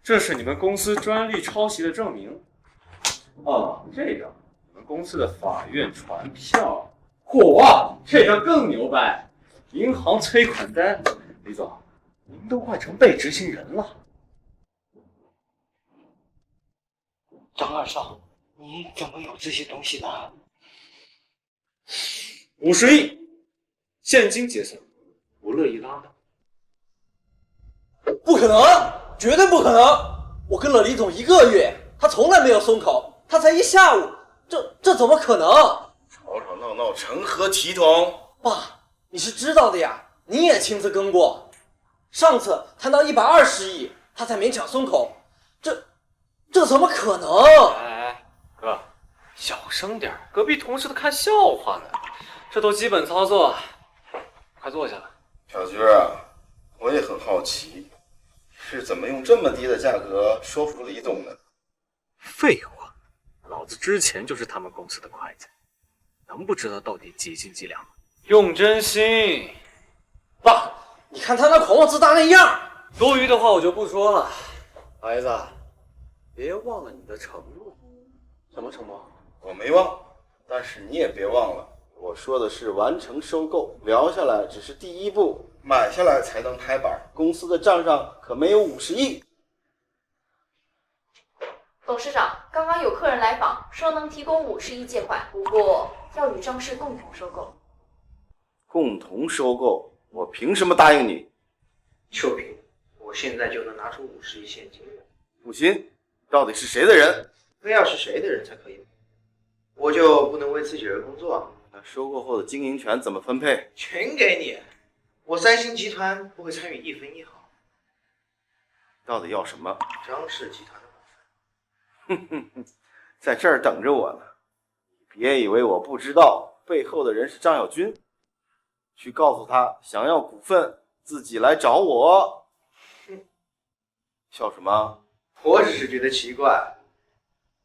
这是你们公司专利抄袭的证明。哦，这张你们公司的法院传票。嚯，这张更牛掰！银行催款单。李总，您都快成被执行人了。张二少，你怎么有这些东西呢？50亿，现金结算，我乐意拉倒。不可能，绝对不可能！我跟了李总1个月，他从来没有松口，他才1下午，这怎么可能？吵吵闹闹，成何体统？爸，你是知道的呀，你也亲自跟过。上次谈到120亿，他才勉强松口，这怎么可能？哎，哥，小声点，隔壁同事都看笑话呢。这都基本操作，快坐下来。小军啊，我也很好奇，是怎么用这么低的价格说服李总的？废话，老子之前就是他们公司的会计，能不知道到底几斤几两吗？用真心。爸，你看他那狂妄自大那样，多余的话我就不说了。孩子，别忘了你的承诺。什么承诺？我没忘，但是你也别忘了，我说的是完成收购，聊下来只是第一步，买下来才能拍板。公司的账上可没有50亿。董事长，刚刚有客人来访，说能提供50亿借款，不过要与张氏共同收购。共同收购？我凭什么答应你？就凭我现在就能拿出50亿现金。不行，到底是谁的人？非要是谁的人才可以？我就不能为自己而工作？那收购后的经营权怎么分配？全给你，我三星集团不会参与1分1毫。到底要什么？张氏集团的股份。哼，在这儿等着我呢。别以为我不知道，背后的人是张小军。去告诉他，想要股份自己来找我。笑什么？我只是觉得奇怪，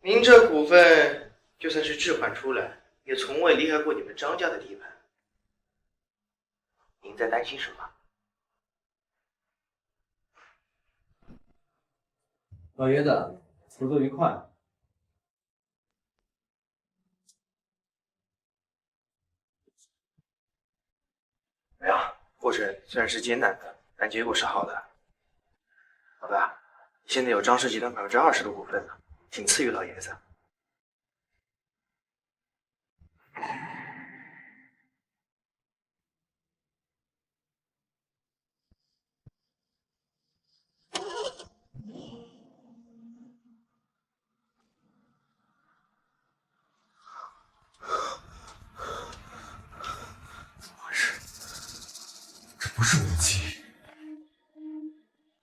您这股份就算是置换出来，也从未离开过你们张家的地盘。您在担心什么？老爷子，合作愉快。没有，过程虽然是艰难的，但结果是好的。老大，现在有张氏集团20%的股份了，仅次于老爷子。不是武器。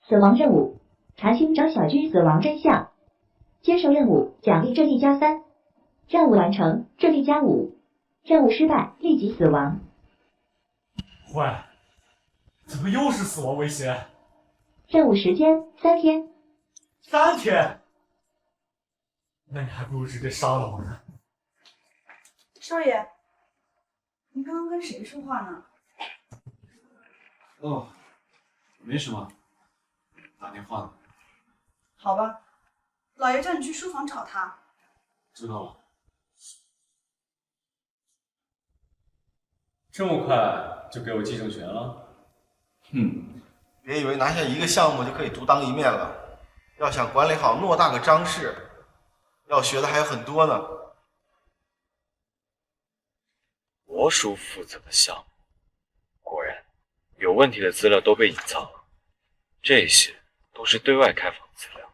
死亡任务：查清张小军死亡真相。接受任务，奖励智力+3。任务完成，智力+5。任务失败，立即死亡。坏，怎么又是死亡威胁？任务时间3天。3天？那你还不如直接杀了我呢。少爷，你刚刚跟谁说话呢？哦，没什么，打电话呢。好吧，老爷叫你去书房找他。知道了。这么快就给我继承权了？别以为拿下一个项目就可以独当一面了，要想管理好偌大个张氏，要学的还有很多呢。我属负责的项目，果然有问题的资料都被隐藏了，这些都是对外开放的资料。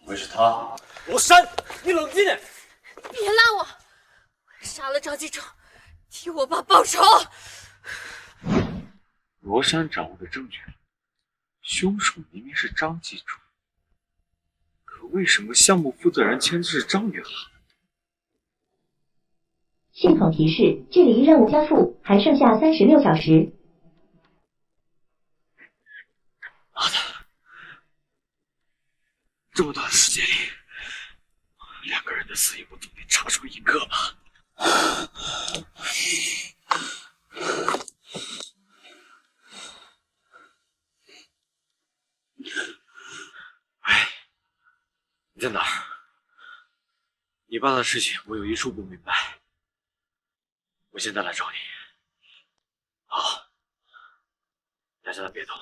不会是他？罗珊，你冷静点！别拉我！我杀了张继忠，替我爸报仇！罗珊掌握的证据，凶手明明是张继忠，可为什么项目负责人签的是张元海？系统提示：距离任务交付还剩下36小时。妈的，这么短的时间里，2个人的死因不总得查出1个吧？哎，你在哪儿？你爸的事情我有一处不明白，我现在来找你。好，大家别动。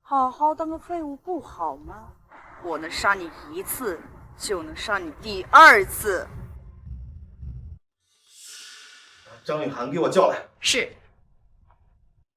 好好当个废物不好吗？我能杀你1次，就能杀你第2次。张雨涵，给我叫来。是。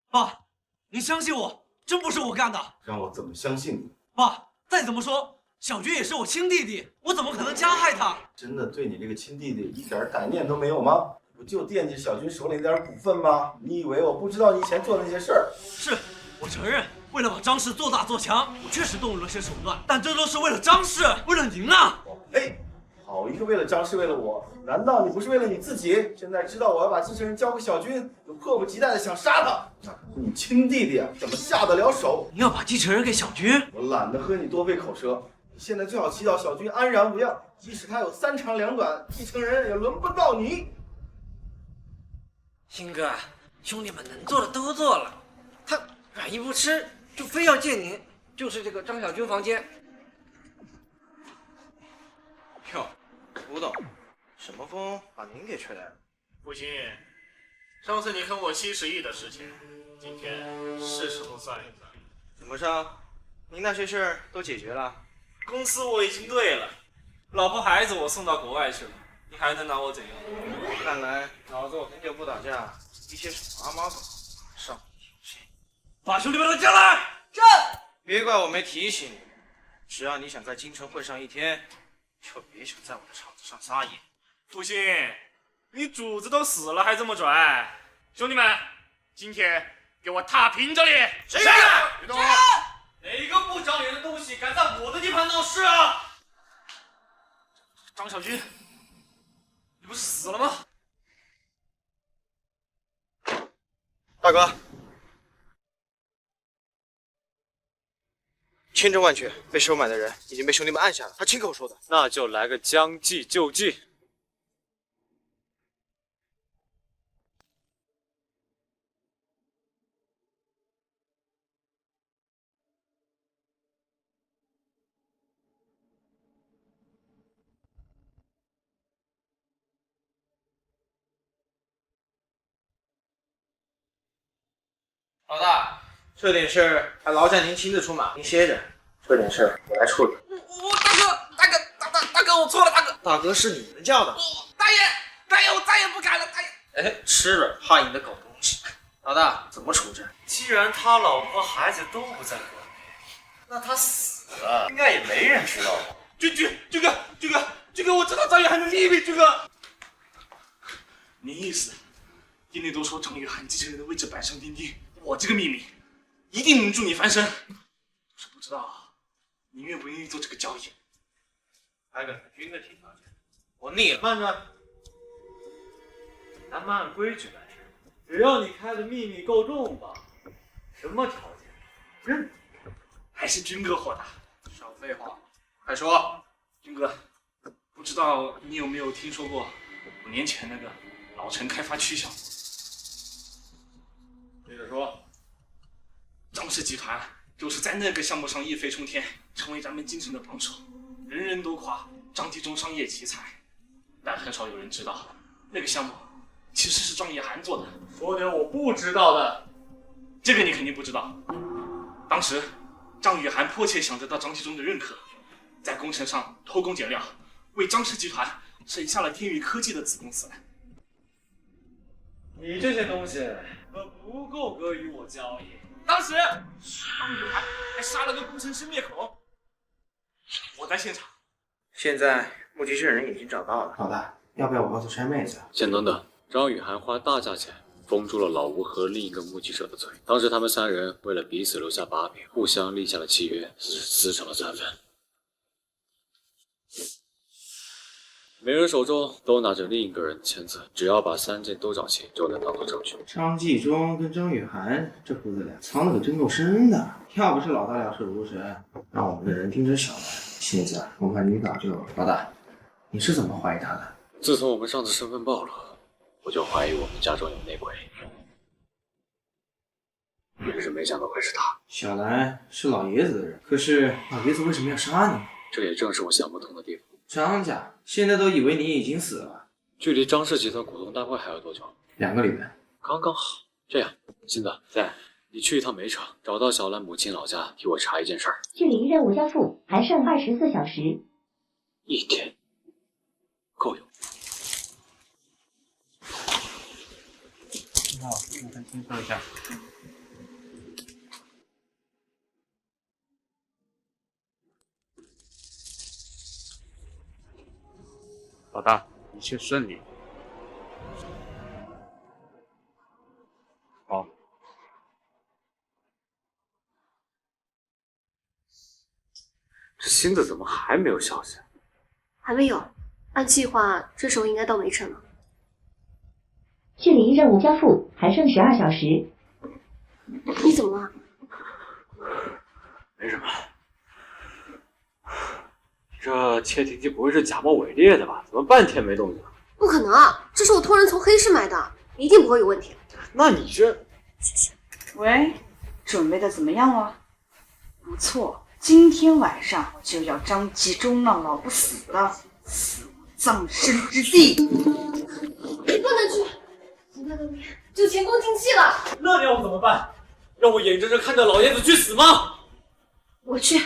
爸，您相信我，真不是我干的。让我怎么相信你？爸，再怎么说，小军也是我亲弟弟，我怎么可能加害他？真的对你这个亲弟弟一点歹念都没有吗？不就惦记小军手里那点股份吗？你以为我不知道你以前做的那些事儿？是，我承认，为了把张氏做大做强，我确实动用了些手段，但这都是为了张氏，为了您啊！哎，好一个为了张氏，为了我，难道你不是为了你自己？现在知道我要把继承人交给小军，就迫不及待的想杀他。你亲弟弟啊，怎么下得了手？你要把继承人给小军？我懒得和你多费口舌。你现在最好祈祷小军安然无恙，即使他有3长2短，继承人也轮不到你。鑫哥，兄弟们能做的都做了，他软硬不吃，就非要见您，就是这个张小军房间。哟，吴董，什么风把您给吹来了？父亲，上次你和我70亿的事情，今天是时候算一算。怎么着？您那些事儿都解决了？公司我已经对了，老婆孩子我送到国外去了，你还能拿我怎样？看来老子我很久不打架，一切手麻麻的。上，把兄弟们都叫来！站！别怪我没提醒你，只要你想在京城混上一天，就别想在我的场子上撒野。父亲，你主子都死了还这么拽？兄弟们，今天给我踏平这里！谁敢？别动！哪个不长眼的东西敢在我的地盘闹事啊？张小军，你不是死了吗？大哥，千真万确，被收买的人已经被兄弟们按下了，他亲口说的。那就来个将计就计。老大，这点事儿还劳驾您亲自出马，您歇着。这点事儿我来处理。大哥，我错了，大哥。大哥是你们叫的。大爷，我再也不敢了，大爷。哎，吃了怕赢的狗东西。老大，怎么处置？既然他老婆孩子都不在国内，那他死了，应该也没人知道吧？军哥，我知道张雨涵的秘密，军哥。你意思，业内都说张雨涵继承人的位置板上钉钉，我这个秘密一定能助你翻身。就是不知道你愿不愿意做这个交易？开个很均的提条件，我腻了。慢着，咱们按规矩来，只要你开的秘密够重吧，什么条件认。还是军哥豁达。少废话，快说。军哥，不知道你有没有听说过5年前那个老城开发区项目？接着说。张氏集团就是在那个项目上一飞冲天，成为咱们京城的帮手，人人都夸张纪中商业奇才，但很少有人知道那个项目其实是张叶涵做的。说点我不知道的。这个你肯定不知道。当时张雨涵迫切想得到张纪中的认可，在工程上偷工减料，为张氏集团省下了天宇科技的子公司。你这些东西可不够格与我交易。当时张雨涵还杀了个工程师灭口，我在现场。现在目击证人已经找到了，老大，要不要我告诉筛妹子？先等等，张雨涵花大价钱封住了老吴和另一个目击者的嘴。当时他们3人为了彼此留下把柄，互相立下了契约，撕成了3份。每人手中都拿着另一个人的签字，只要把3件都找齐，就能当做证据。张纪中跟张雨涵这父子俩藏得可真够深的，要不是老大料事如神，让我们的人盯着小兰，现在恐怕你早就……老大，你是怎么怀疑他的？自从我们上次身份暴露，我就怀疑我们家中有内鬼，只是没想到会是他。小兰是老爷子的人，可是老爷子为什么要杀你？这也正是我想不通的地方。张家现在都以为你已经死了，距离张氏集团股东大会还有多久？2个礼拜，刚刚好。这样，金子，你去一趟煤厂，找到小兰母亲老家，替我查一件事儿。距离任务交付还剩24小时。1天，够用。好，我再听说一下。老大，一切顺利。好。这星子怎么还没有消息？还没有，按计划这时候应该到煤城了。距离任务交付还剩12小时。你怎么了？没什么。这窃听器不会是假冒伪劣的吧？怎么半天没动静？不可能啊！这是我托人从黑市买的，一定不会有问题。那你这……谢谢。喂，准备的怎么样了？不错，今天晚上就要张纪中让老不死的，死无葬身之地。你不能去，你在那边就前功尽弃了。那你要我怎么办？让我眼睁睁看着老爷子去死吗？我去。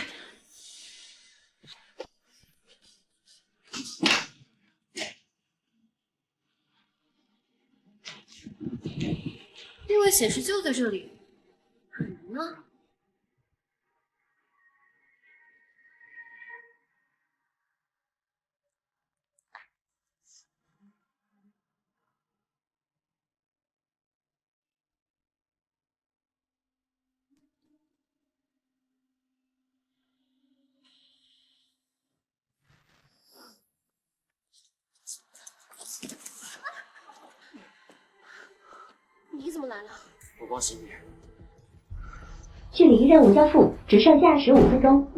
定位显示就在这里，人呢？你怎么来了？我帮行你。距离任务交付只剩下15分钟。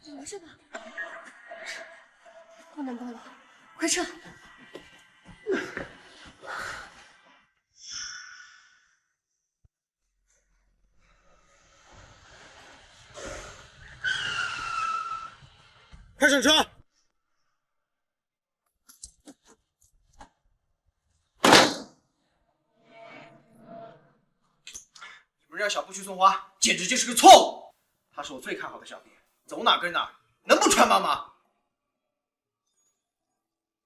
你没事吧？不能动了，快撤！快上车！你们让小布去送花，简直就是个错误。他是我最看好的小弟，走哪跟哪，能不穿帮吗？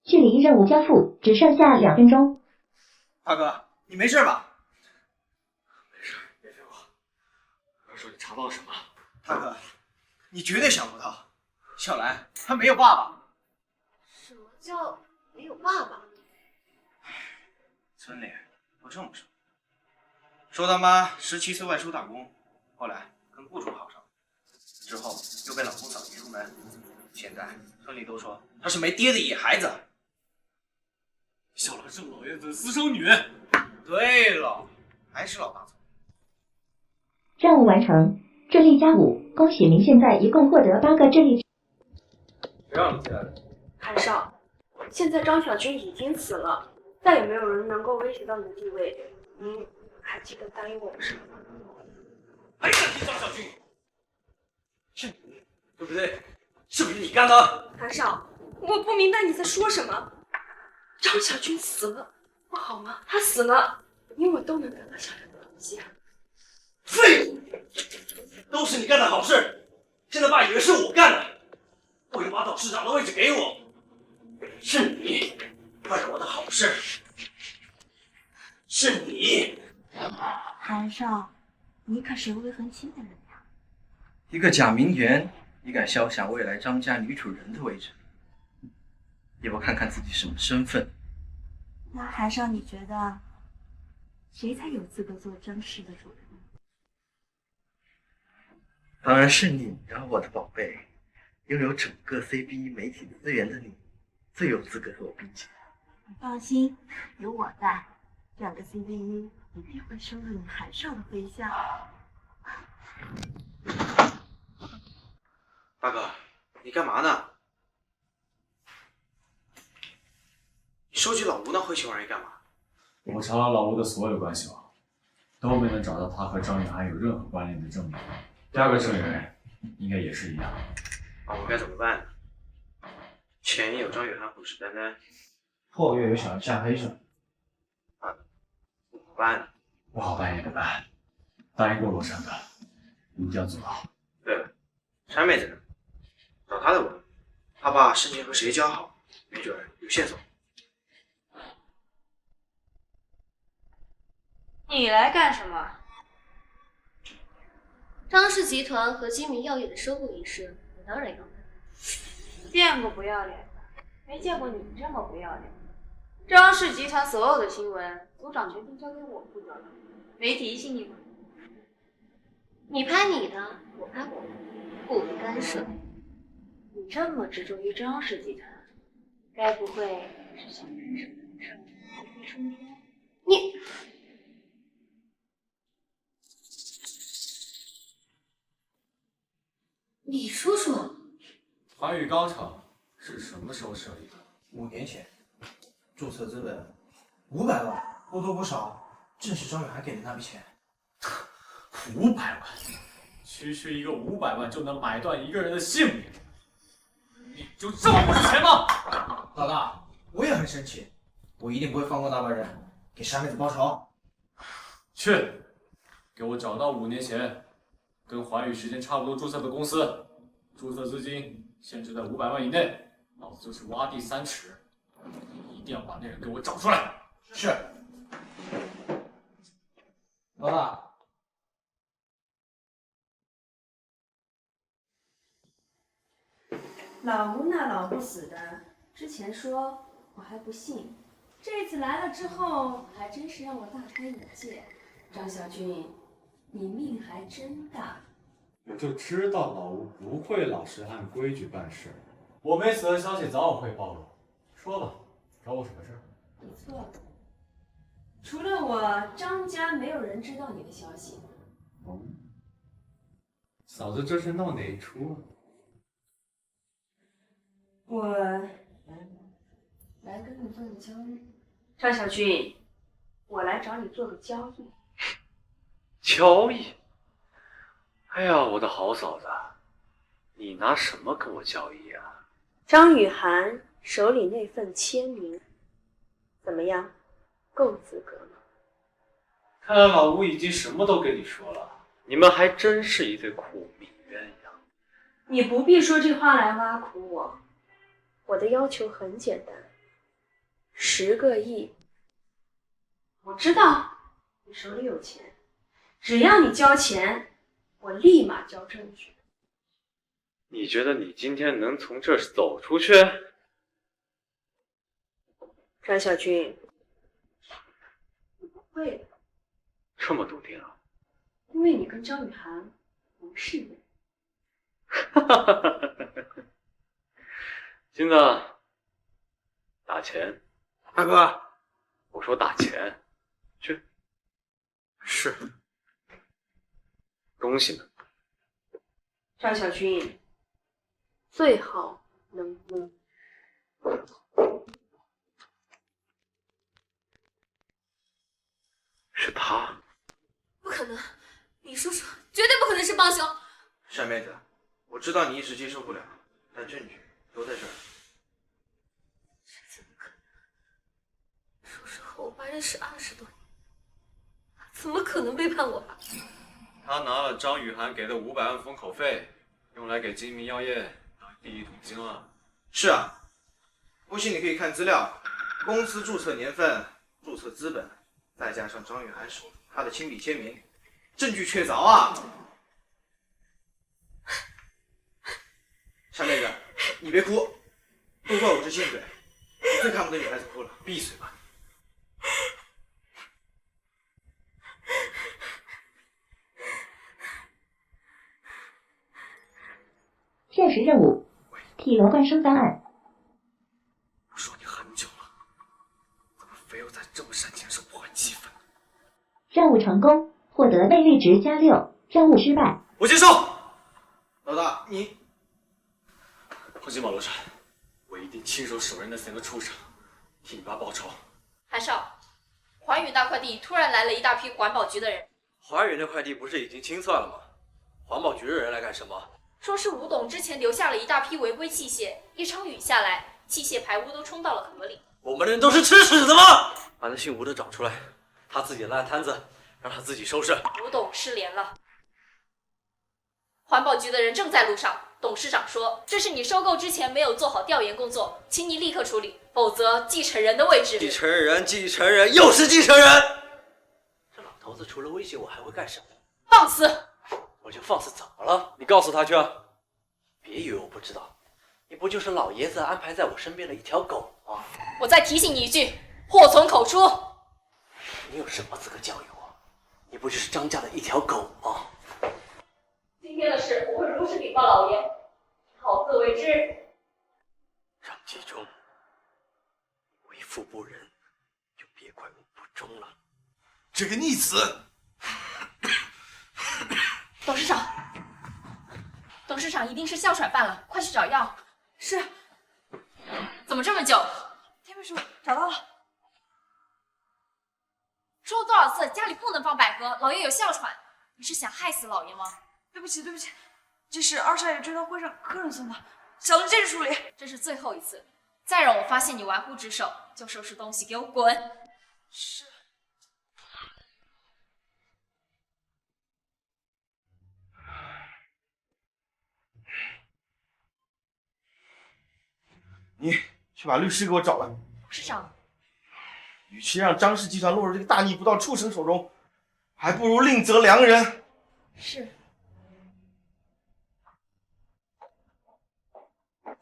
距离任务交付只剩下2分钟。大哥，你没事吧？没事，别废话。我说你查到了什么？大哥，你绝对想不到，小兰她没有爸爸。什么叫没有爸爸？村里都这么说。说他妈17岁外出打工，后来跟雇主好上，之后又被老公扫地出门，现在村里都说他是没爹的野孩子。小兰是老爷子的私生女。对了，还是老大错。任务完成，智力加5，恭喜您现在一共获得8个智力。谁让你进来的？韩少，现在张小军已经死了，再也没有人能够威胁到你的地位。您还记得答应我是吗？还敢提张小军？是你，对不对？是不是你干的？韩少，我不明白你在说什么。张小军死了，不好吗？他死了，你我都能得到想要的东西。废物！都是你干的好事，现在爸以为是我干的，我又把董事长的位置给我，是你坏了我的好事，是你。韩少，你可是位很亲的人呀。一个假名媛，你敢肖想未来张家女主人的位置？也不看看自己什么身份。那韩少，你觉得谁才有资格做张氏的主人？当然是你呀，我的宝贝。拥有整个 CBE 媒体资源的你，最有资格和我并肩。你放心，有我在，整个 CBE 一定会收到你含笑的微笑。大哥，你干嘛呢？你收集老吴那晦气玩意干嘛？我查了老吴的所有关系网，都没能找到他和张雨涵有任何关联的证明。第二个证人应该也是一样。那我该怎么办呢？前有张雨涵虎视眈眈，后又有小人下黑手，怎么办呢？不好办也得办，答应过罗珊的，一定要做到。对了，山妹在呢，找她的问，她把事情和谁交好，没准有线索。你来干什么？张氏集团和金明药业的收购一事，我当然要办。见过不要脸的，没见过你这么不要脸。张氏集团所有的新闻，组长决定交给我负责了，媒体一信你管。你拍你的，我拍我的，互不干涉。你这么执着于张氏集团，该不会是想人生路上一飞冲天？你。你说说，环宇钢厂是什么时候设立的？5年前，注册资本500万，不多不少，正是张雨涵给的那笔钱。500万，区区一个500万就能买断一个人的性命，你就这么不值钱吗？老大，我也很生气，我一定不会放过那帮人，给傻妹子报仇。去，给我找到5年前跟环宇时间差不多注册的公司，注册资金限制在500万以内，老子就是挖地3尺，一定要把那人给我找出来。是。老大，老吴那老不死的，之前说我还不信，这次来了之后，还真是让我大开眼界。张小军，你命还真大。我就知道老吴不会老实按规矩办事，我没死的消息早晚会暴露。说吧，找我什么事？你错了，除了我，张家没有人知道你的消息。哦，嫂子这是闹哪一出啊？我来跟你做个交易。张小军，我来找你做个交易。交易？哎呀，我的好嫂子，你拿什么跟我交易啊？张雨涵手里那份签名，怎么样？够资格吗？看来老吴已经什么都跟你说了，你们还真是一对苦命鸳鸯。你不必说这话来挖苦我，我的要求很简单，10个亿。我知道你手里有钱，只要你交钱，我立马交证据。你觉得你今天能从这儿走出去？张小军，你不会的。这么笃定啊？因为你跟张雨涵不是人。金子，打钱。大哥，我说打钱，去。是。恭喜们。张小军，最好能喝。是他？不可能！你叔叔绝对不可能是帮凶。山妹子，我知道你一时接受不了，但证据都在这儿。这怎么可能？叔叔和我爸认识20多年，怎么可能背叛我爸？他拿了张雨涵给的500万封口费，用来给金明药业当第一桶金了。是啊，不信你可以看资料，公司注册年份、注册资本，再加上张雨涵手他的亲笔签名，证据确凿啊！山妹子，你别哭，都怪我这贱嘴，我最看不得女孩子哭了。闭嘴吧！现实任务：替罗贯生翻案。我说你很久了，怎么非要在这么煽情时破坏气氛？任务成功，获得魅力值+6。任务失败。我接受。老大，你黄金马罗山，我一定亲手手刃那3个畜生，替你爸报仇。韩少，环宇那块地突然来了一大批环保局的人。环宇那块地不是已经清算了吗？环保局的人来干什么？说是吴董之前留下了一大批违规器械，一场雨下来，器械排污都冲到了河里。我们的人都是吃屎的吗？把那姓吴的找出来，他自己的烂摊子让他自己收拾。吴董失联了，环保局的人正在路上。董事长说，这是你收购之前没有做好调研工作，请你立刻处理，否则继承人的位置……继承人，又是继承人！这老头子除了威胁我还会干什么？放肆！我就放肆怎么了？你告诉他去啊！别以为我不知道，你不就是老爷子安排在我身边的一条狗吗？我再提醒你一句，祸从口出。你有什么资格教育我？你不就是张家的一条狗吗？今天的事我会如实禀报老爷，好自为之。张继忠，为富不仁，就别怪我不忠了。这个逆子！董事长，董事长一定是哮喘犯了，快去找药。是。怎么这么久？天秘书找到了。说了多少次，家里不能放百合，老爷有哮喘。你是想害死老爷吗？对不起，这是二少爷追悼会上客人送的，小人接着处理。这是最后一次，再让我发现你玩忽职守，就收拾东西给我滚。是。你去把律师给我找来。董事长，与其让张氏集团落入这个大逆不道畜生手中，还不如另择良人。是。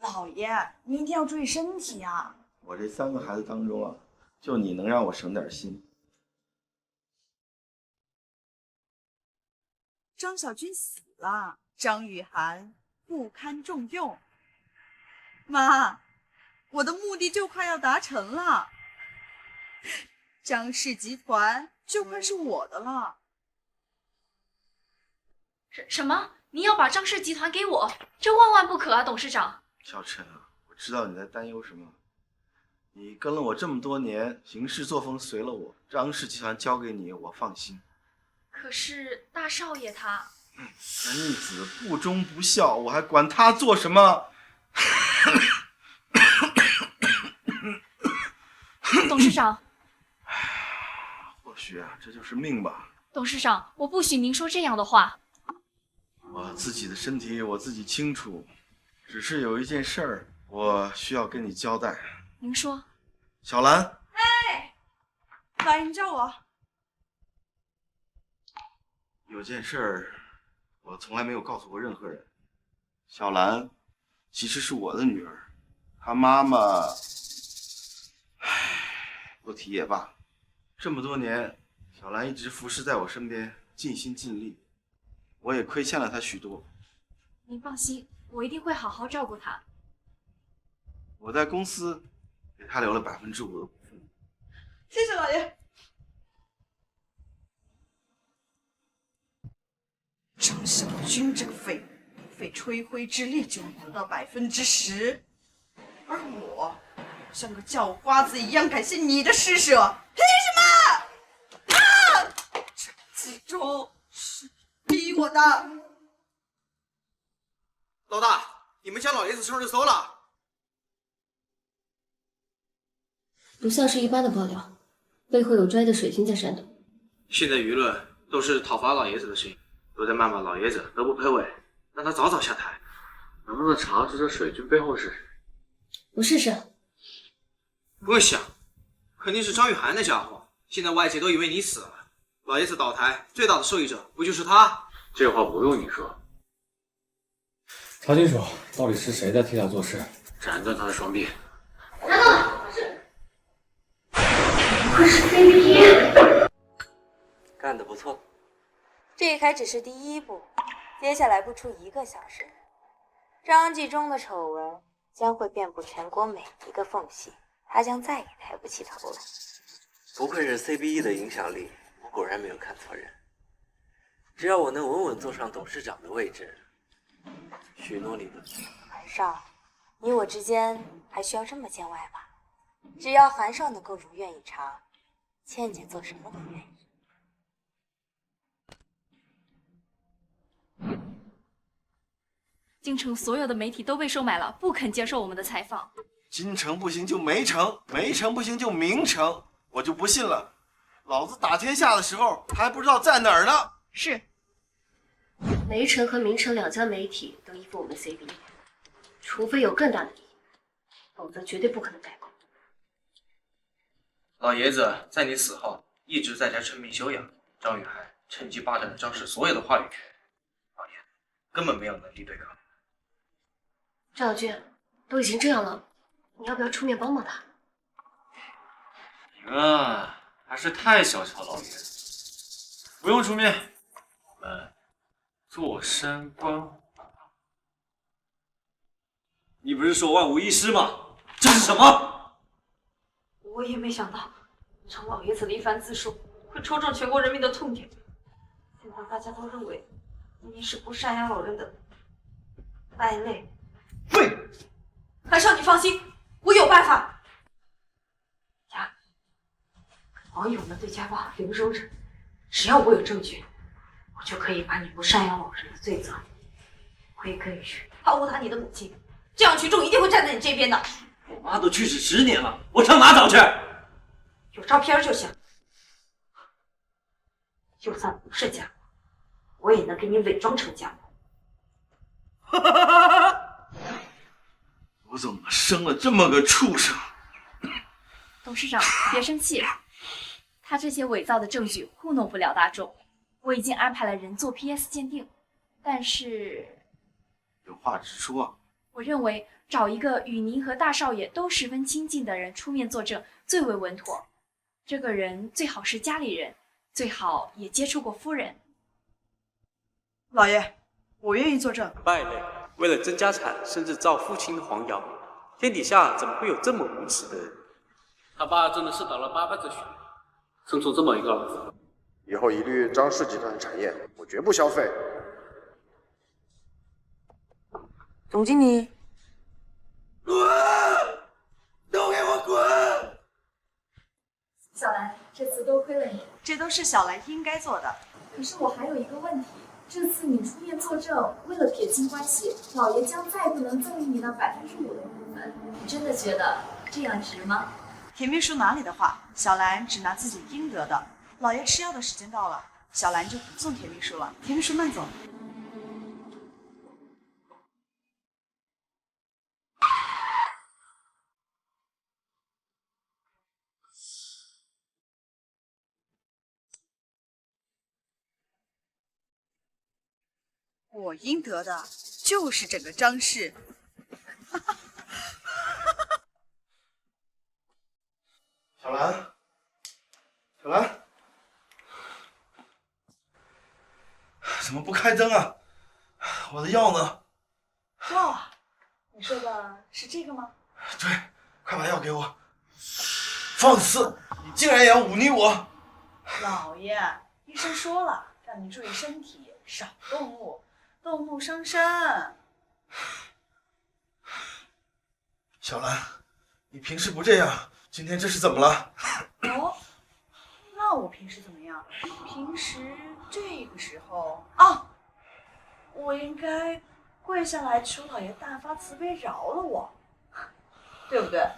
老爷，您一定要注意身体啊！我这3个孩子当中啊，就你能让我省点心。张小军死了，张雨涵不堪重用。妈，我的目的就快要达成了，张氏集团就快是我的了。什么？你要把张氏集团给我？这万万不可啊，董事长！小陈啊，我知道你在担忧什么。你跟了我这么多年，行事作风随了我，张氏集团交给你，我放心。可是大少爷他……那逆子不忠不孝，我还管他做什么？董事长，或许啊，这就是命吧。董事长，我不许您说这样的话。我自己的身体我自己清楚，只是有一件事儿我需要跟你交代。您说。小兰。哎，来人叫我。有件事儿我从来没有告诉过任何人。小兰其实是我的女儿，她妈妈，不提也罢。这么多年，小兰一直服侍在我身边，尽心尽力，我也亏欠了她许多。您放心，我一定会好好照顾她。我在公司给她留了5%的股份。谢谢老爷。张小军这个废物，不费吹灰之力就拿到10%，而我像个叫花子一样感谢你的施舍，凭什么？啊！张继忠是逼我的。老大，你们将老爷子身上就搜了。不像是一般的爆料，背后有专业的水军在煽动。现在舆论都是讨伐老爷子的声音，都在谩骂老爷子德不配位，让他早早下台。能不能查出这水军背后是谁？我试试。不用想，肯定是张雨涵那家伙。现在外界都以为你死了，老爷子倒台最大的受益者不就是他？这话不用你说。查清楚到底是谁在替他做事，斩断他的双臂。拿到了，是。可是 CP， 干得不错。这还只是第一步，接下来不出1个小时，张继忠的丑闻将会遍布全国每一个缝隙，他将再也抬不起头来。不愧是 CBE 的影响力，我果然没有看错人。只要我能稳稳坐上董事长的位置，许诺你的。韩少，你我之间还需要这么见外吗？只要韩少能够如愿以偿，倩倩做什么都愿意。京城所有的媒体都被收买了，不肯接受我们的采访。京城不行就梅城，梅城不行就明城，我就不信了，老子打天下的时候还不知道在哪儿呢。是，梅城和明城两家媒体都依附我们 CBE， 除非有更大的利益，否则绝对不可能改口。老爷子在你死后一直在家沉病休养，张雨涵趁机霸占了张氏所有的话语权，老爷子根本没有能力对抗。赵小军，都已经这样了，你要不要出面帮帮他？你们还是太小瞧老爷子，不用出面，我们坐山观火。你不是说万无一失吗？这是什么？我也没想到，从老爷子的一番自述会戳中全国人民的痛点。现在大家都认为你是不赡养老人的败类。对，韩少，你放心，我有办法。呀，网友们对家暴零容忍，只要我有证据，我就可以把你不赡养老人的罪责归根于保护你的母亲，这样群众一定会站在你这边的。我妈都去世10年了，我上哪找去？有照片就行，就算不是家暴，我也能给你伪装成家暴。我怎么生了这么个畜生？董事长，别生气，他这些伪造的证据糊弄不了大众。我已经安排了人做 PS 鉴定，但是有话直说。我认为找一个与您和大少爷都十分亲近的人出面作证最为稳妥。这个人最好是家里人，最好也接触过夫人。老爷，我愿意作证。败类，为了争家产，甚至造父亲的黄谣，天底下怎么会有这么无耻的人？他爸真的是打了8辈子血，生出这么一个儿子。以后一律张氏集团产业，我绝不消费。总经理，滚！都给我滚！小兰，这次多亏了你，这都是小兰应该做的。可是我还有一个问题，这次你出面作证，为了撇清关系，老爷将再不能赠与你那5%的股份。你真的觉得这样值吗？田秘书哪里的话，小兰只拿自己应得的。老爷吃药的时间到了，小兰就不送田秘书了。田秘书慢走。我应得的就是这个张氏。小兰，小兰，怎么不开灯啊？我的药呢？药啊？你说的是这个吗？对，快把药给我。放肆！你竟然也要忤逆我！老爷，医生说了，让您注意身体，少动怒，动怒伤身。小兰，你平时不这样，今天这是怎么了？哦，那我平时怎么样？平时这个时候啊，我应该跪下来求老爷大发慈悲饶了我，对不对？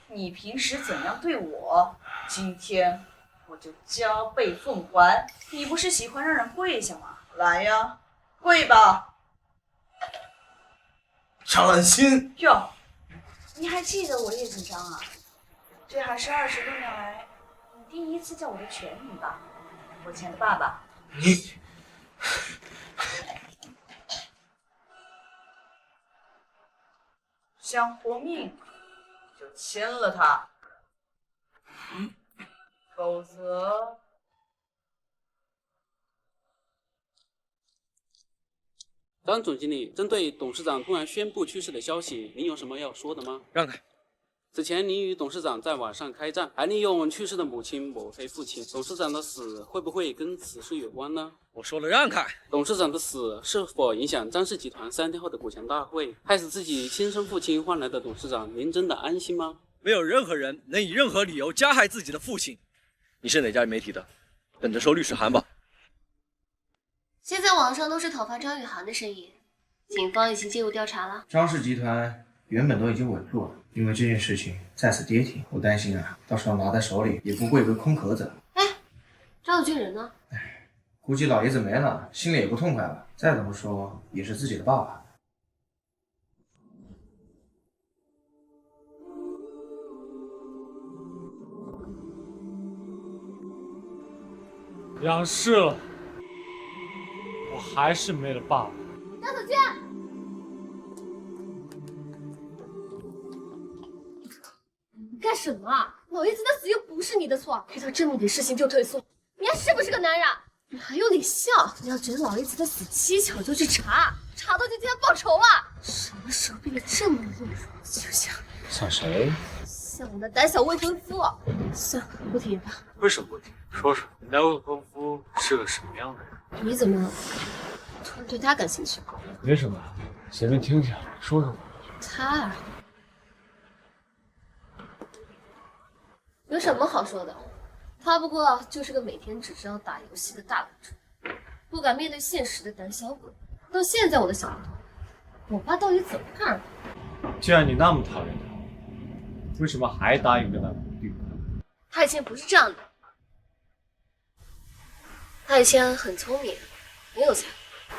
你平时怎样对我，今天我就加倍奉还。你不是喜欢让人跪下吗？来呀，跪吧！张兰心，哟，你还记得我叶锦章啊？这还是20多年来你第一次叫我的全名吧？我亲爱的爸爸。你想活命就签了它，否则张总经理，针对董事长突然宣布去世的消息，您有什么要说的吗？让开。此前您与董事长在网上开战，还利用去世的母亲抹黑父亲。董事长的死会不会跟此事有关呢？我说了让开。董事长的死是否影响张氏集团3天后的股权大会，害死自己亲生父亲换来的董事长，您真的安心吗？没有任何人能以任何理由加害自己的父亲。你是哪家媒体的？等着收律师函吧。现在网上都是讨伐张雨涵的声音，警方已经介入调查了。张氏集团原本都已经稳住了，因为这件事情再次跌停，我担心啊，到时候拿在手里也不贵为空壳子。张小军人呢？估计老爷子没了，心里也不痛快了。再怎么说也是自己的爸爸。仰视了，我还是没了爸爸。张小军，你干什么啊？老爷子的死又不是你的错，遇到这么点事情就退缩，你还是不是个男人？你还有脸笑？你要觉得老爷子的死蹊跷就去查，查到就替他报仇啊！什么时候变得这么懦弱？就像谁？像我的胆小未婚夫。算了，不提吧。为什么不提？说说你的未婚夫是个什么样的人？你怎么突然对他感兴趣？没什么，随便听听，说说吧。他啊，有什么好说的？他不过就是个每天只知道打游戏的大赌者，不敢面对现实的胆小鬼。到现在我都想不通，我爸到底怎么干的？既然你那么讨厌他，为什么还答应跟他对赌？他以前不是这样的，他以前很聪明，很有才华，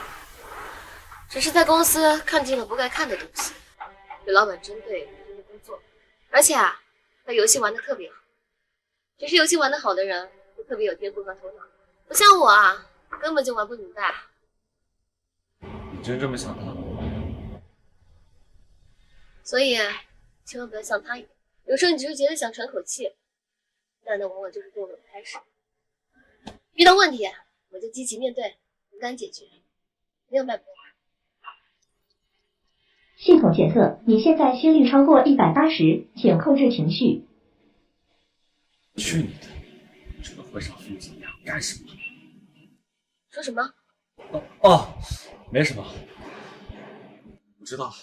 只是在公司看尽了不该看的东西，被老板针对，不工作。而且啊，他游戏玩得特别好。只是游戏玩得好的人都特别有天赋和头脑，不像我啊，根本就玩不明白。你真这么想他？所以千万不要像他一样，有时候你只是觉得想喘口气，但那往往就是动作的开始。遇到问题我就积极面对，勇敢解决，没有卖不动。系统检测，你现在心率超过180，请控制情绪。去你的！这个会上飞机一样干什么？说什么？哦，没什么。我知道了。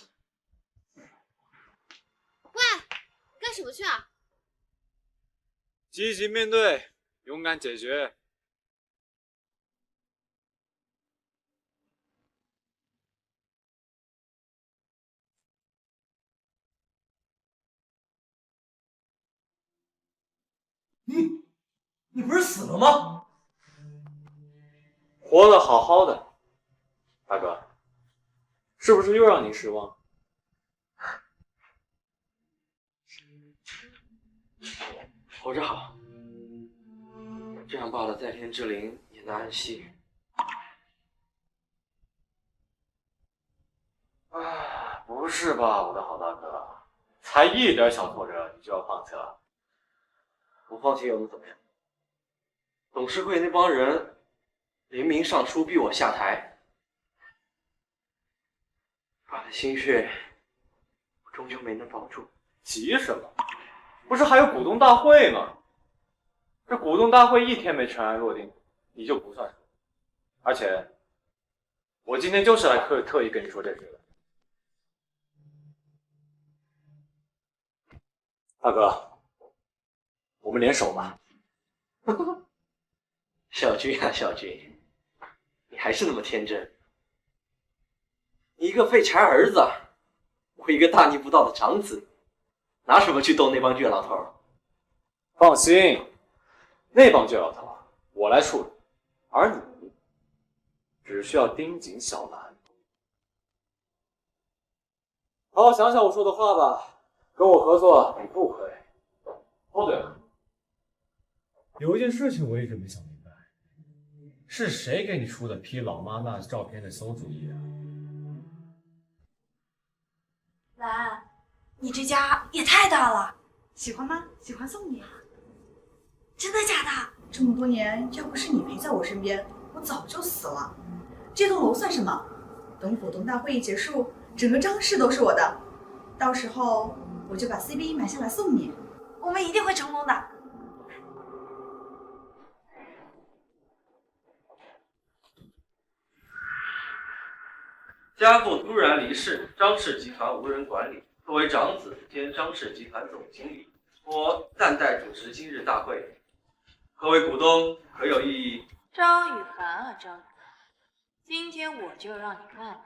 喂，干什么去啊？积极面对，勇敢解决。你不是死了吗？活得好好的，大哥，是不是又让你失望？活着好，这样爸的在天之灵也能安息。啊，不是吧，我的好大哥，才一点小挫折你就要放弃了？不放弃又能怎么样？董事会那帮人联名上书逼我下台，爸的心血我终究没能保住。急什么？不是还有股东大会吗？这股东大会一天没尘埃落定，你就不算什么。而且，我今天就是来特意跟你说这事的。大哥，我们联手吧。小军啊，小军，你还是那么天真。你一个废柴儿子，我一个大逆不道的长子，拿什么去斗那帮倔老头？放心，那帮倔老头我来处理，而你只需要盯紧小兰。好好想想我说的话吧，跟我合作你不亏。哦对了，有一件事情我一直没想明白，是谁给你出的批老妈那照片的馊主意啊？兰，你这家也太大了，喜欢吗？喜欢送你。真的假的？这么多年，要不是你陪在我身边，我早就死了。这栋楼算什么？等股东大会议结束，整个张氏都是我的，到时候我就把 CB 买下来送你。我们一定会成功的。家父突然离世，张氏集团无人管理。作为长子兼张氏集团总经理，我暂代主持今日大会。各位股东可有异议？张雨涵啊，张雨涵，今天我就让你看看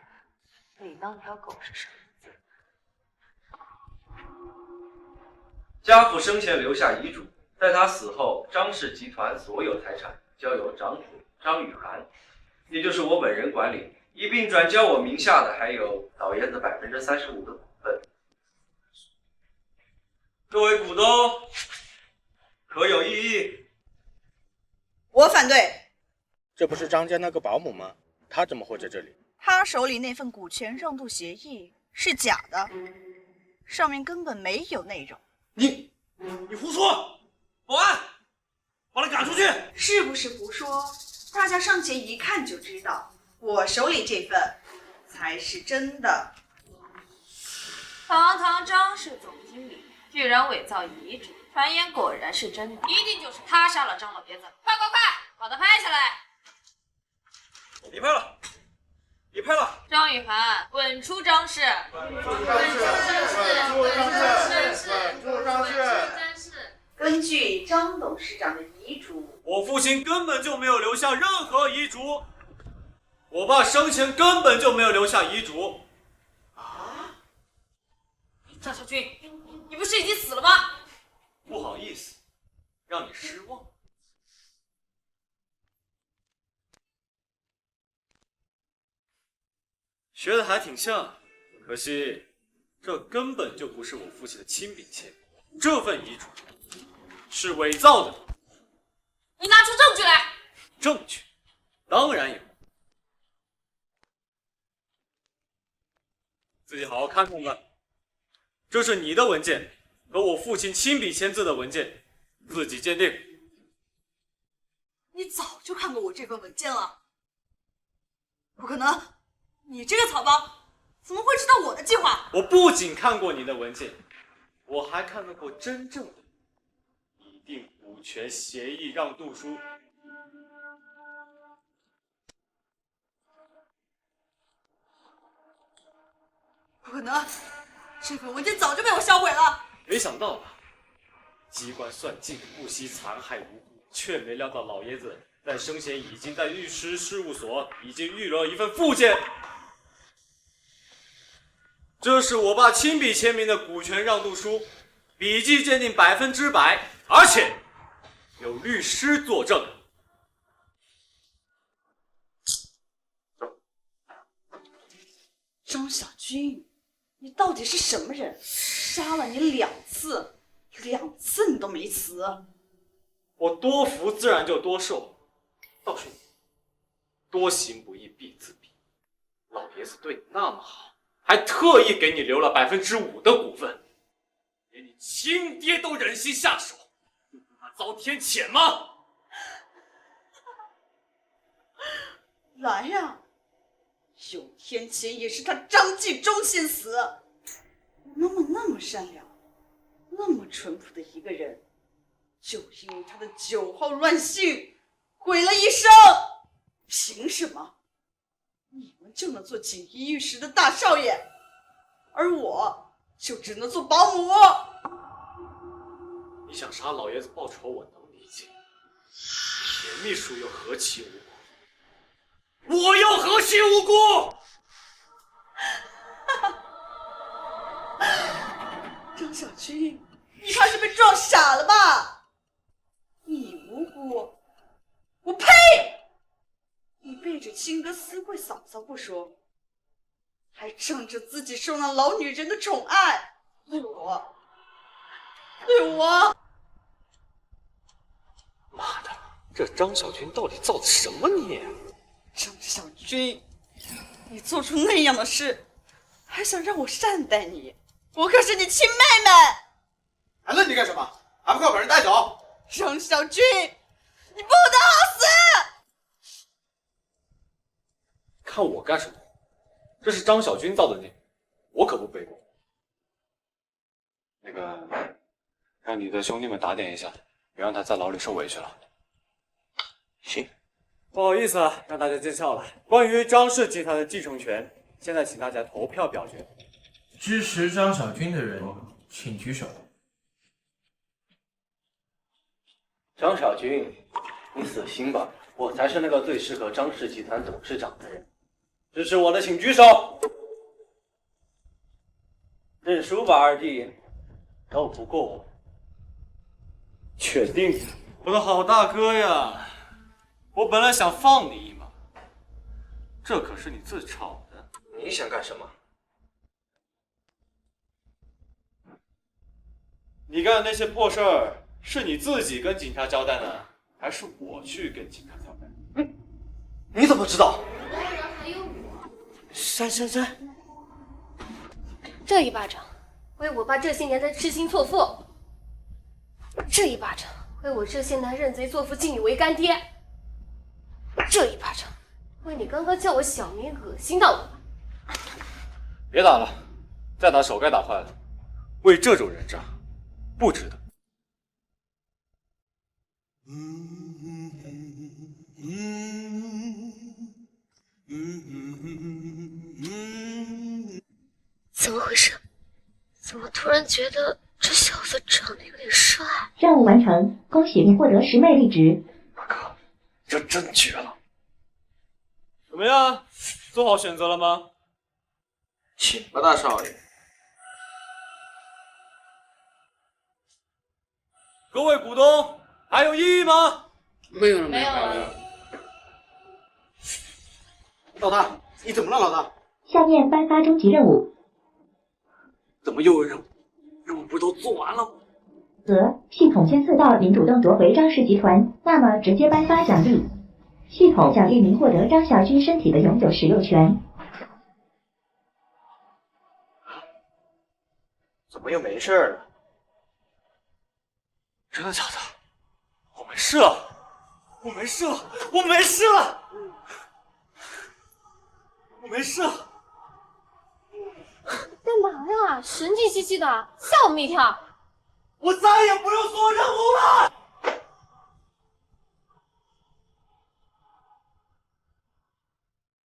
你当条狗是什么滋味。家父生前留下遗嘱，在他死后，张氏集团所有财产交由长子张雨涵，也就是我本人管理，一并转交我名下的还有老爷子35%的股份。各位股东可有异议？我反对。这不是张家那个保姆吗？他怎么会在这里？他手里那份股权让渡协议是假的，上面根本没有内容。你胡说！保安，把他赶出去！是不是胡说？大家上前一看就知道，我手里这份才是真的。堂堂张氏总经理居然伪造遗嘱，传言果然是真的，一定就是他杀了张老爷子！快快快，把他拍下来！别拍了，别拍了！张雨涵，滚出张氏！滚出张氏！滚出张氏！根据张董事长的遗嘱，我父亲根本就没有留下任何遗嘱，我爸生前根本就没有留下遗嘱。张小军，你不是已经死了吗？不好意思，让你失望。学的还挺像，可惜这根本就不是我父亲的亲笔签名，这份遗嘱是伪造的。你拿出证据来！证据当然有，自己好好看看吧。这是你的文件，和我父亲亲笔签字的文件，自己鉴定。你早就看过我这份文件了。不可能，你这个草包怎么会知道我的计划？我不仅看过你的文件，我还看到过真正的拟定股权协议让渡书。不可能，这份文件早就被我销毁了。没想到吧，机关算尽不惜残害无辜，却没料到老爷子在生前已经在律师事务所已经预留了一份附件。这是我爸亲笔签名的股权让渡书，笔迹鉴定100%，而且有律师作证。张小军，你到底是什么人？杀了你2次，2次你都没死。我多福自然就多寿，倒是你多行不义必自毙。老爷子对你那么好，还特意给你留了5%的股份，连你亲爹都忍心下手，你不怕遭天谴吗？来呀！有天谴也是他张纪中先死。那么善良，那么淳朴的一个人，就因为他的酒后乱性，毁了一生。凭什么你们就能做锦衣玉食的大少爷，而我就只能做保姆？你想杀老爷子报仇，我能理解。田秘书又何其无辜，我又何其无辜？张小军，你怕是被撞傻了吧？你无辜，我呸！你背着亲哥私会嫂嫂不说，还仗着自己受那老女人的宠爱，对我，妈的，这张小军到底造的什么孽？张小军，你做出那样的事，还想让我善待你？我可是你亲妹妹！还愣着干什么？还不快把人带走！张小军，你不得好死！看我干什么？这是张小军造的孽，我可不背锅。那个，让你的兄弟们打点一下，别让他在牢里受委屈了。行。不好意思啊，让大家见笑了。关于张氏集团的继承权，现在请大家投票表决。支持张小军的人，请举手。张小军，你死心吧，我才是那个最适合张氏集团董事长的人。支持我的请举手。认输吧，二弟，斗不过我。确定？我的好大哥呀！我本来想放你一马，这可是你自炒的。你想干什么？你干的那些破事儿，是你自己跟警察交代呢，还是我去跟警察交代？你怎么知道？当然还有我。珊，这一巴掌为我爸这些年的痴心错付，这一巴掌为我这些年认贼作父敬你为干爹，这一巴掌为你刚刚叫我小名恶心到我。别打了，再打手该打坏了。为这种人渣，不值得。怎么回事？怎么突然觉得这小子长得有点帅？任务完成，恭喜您获得10枚荔枝。这真绝了！怎么样，做好选择了吗？请吧，大少爷。各位股东，还有异议吗？没有了，没有了。老大，你怎么了，老大？下面颁发终极任务。怎么又有任务？任务不是都做完了吗？系统监测到您主动夺回张氏集团，那么直接颁发奖励。系统奖励您获得张小军身体的永久使用权。怎么又没事了？真的假的？我没事了，我没事了，我没事了，我没事了。干嘛呀？神经兮兮的，吓我们一跳。我再也不用做任务了。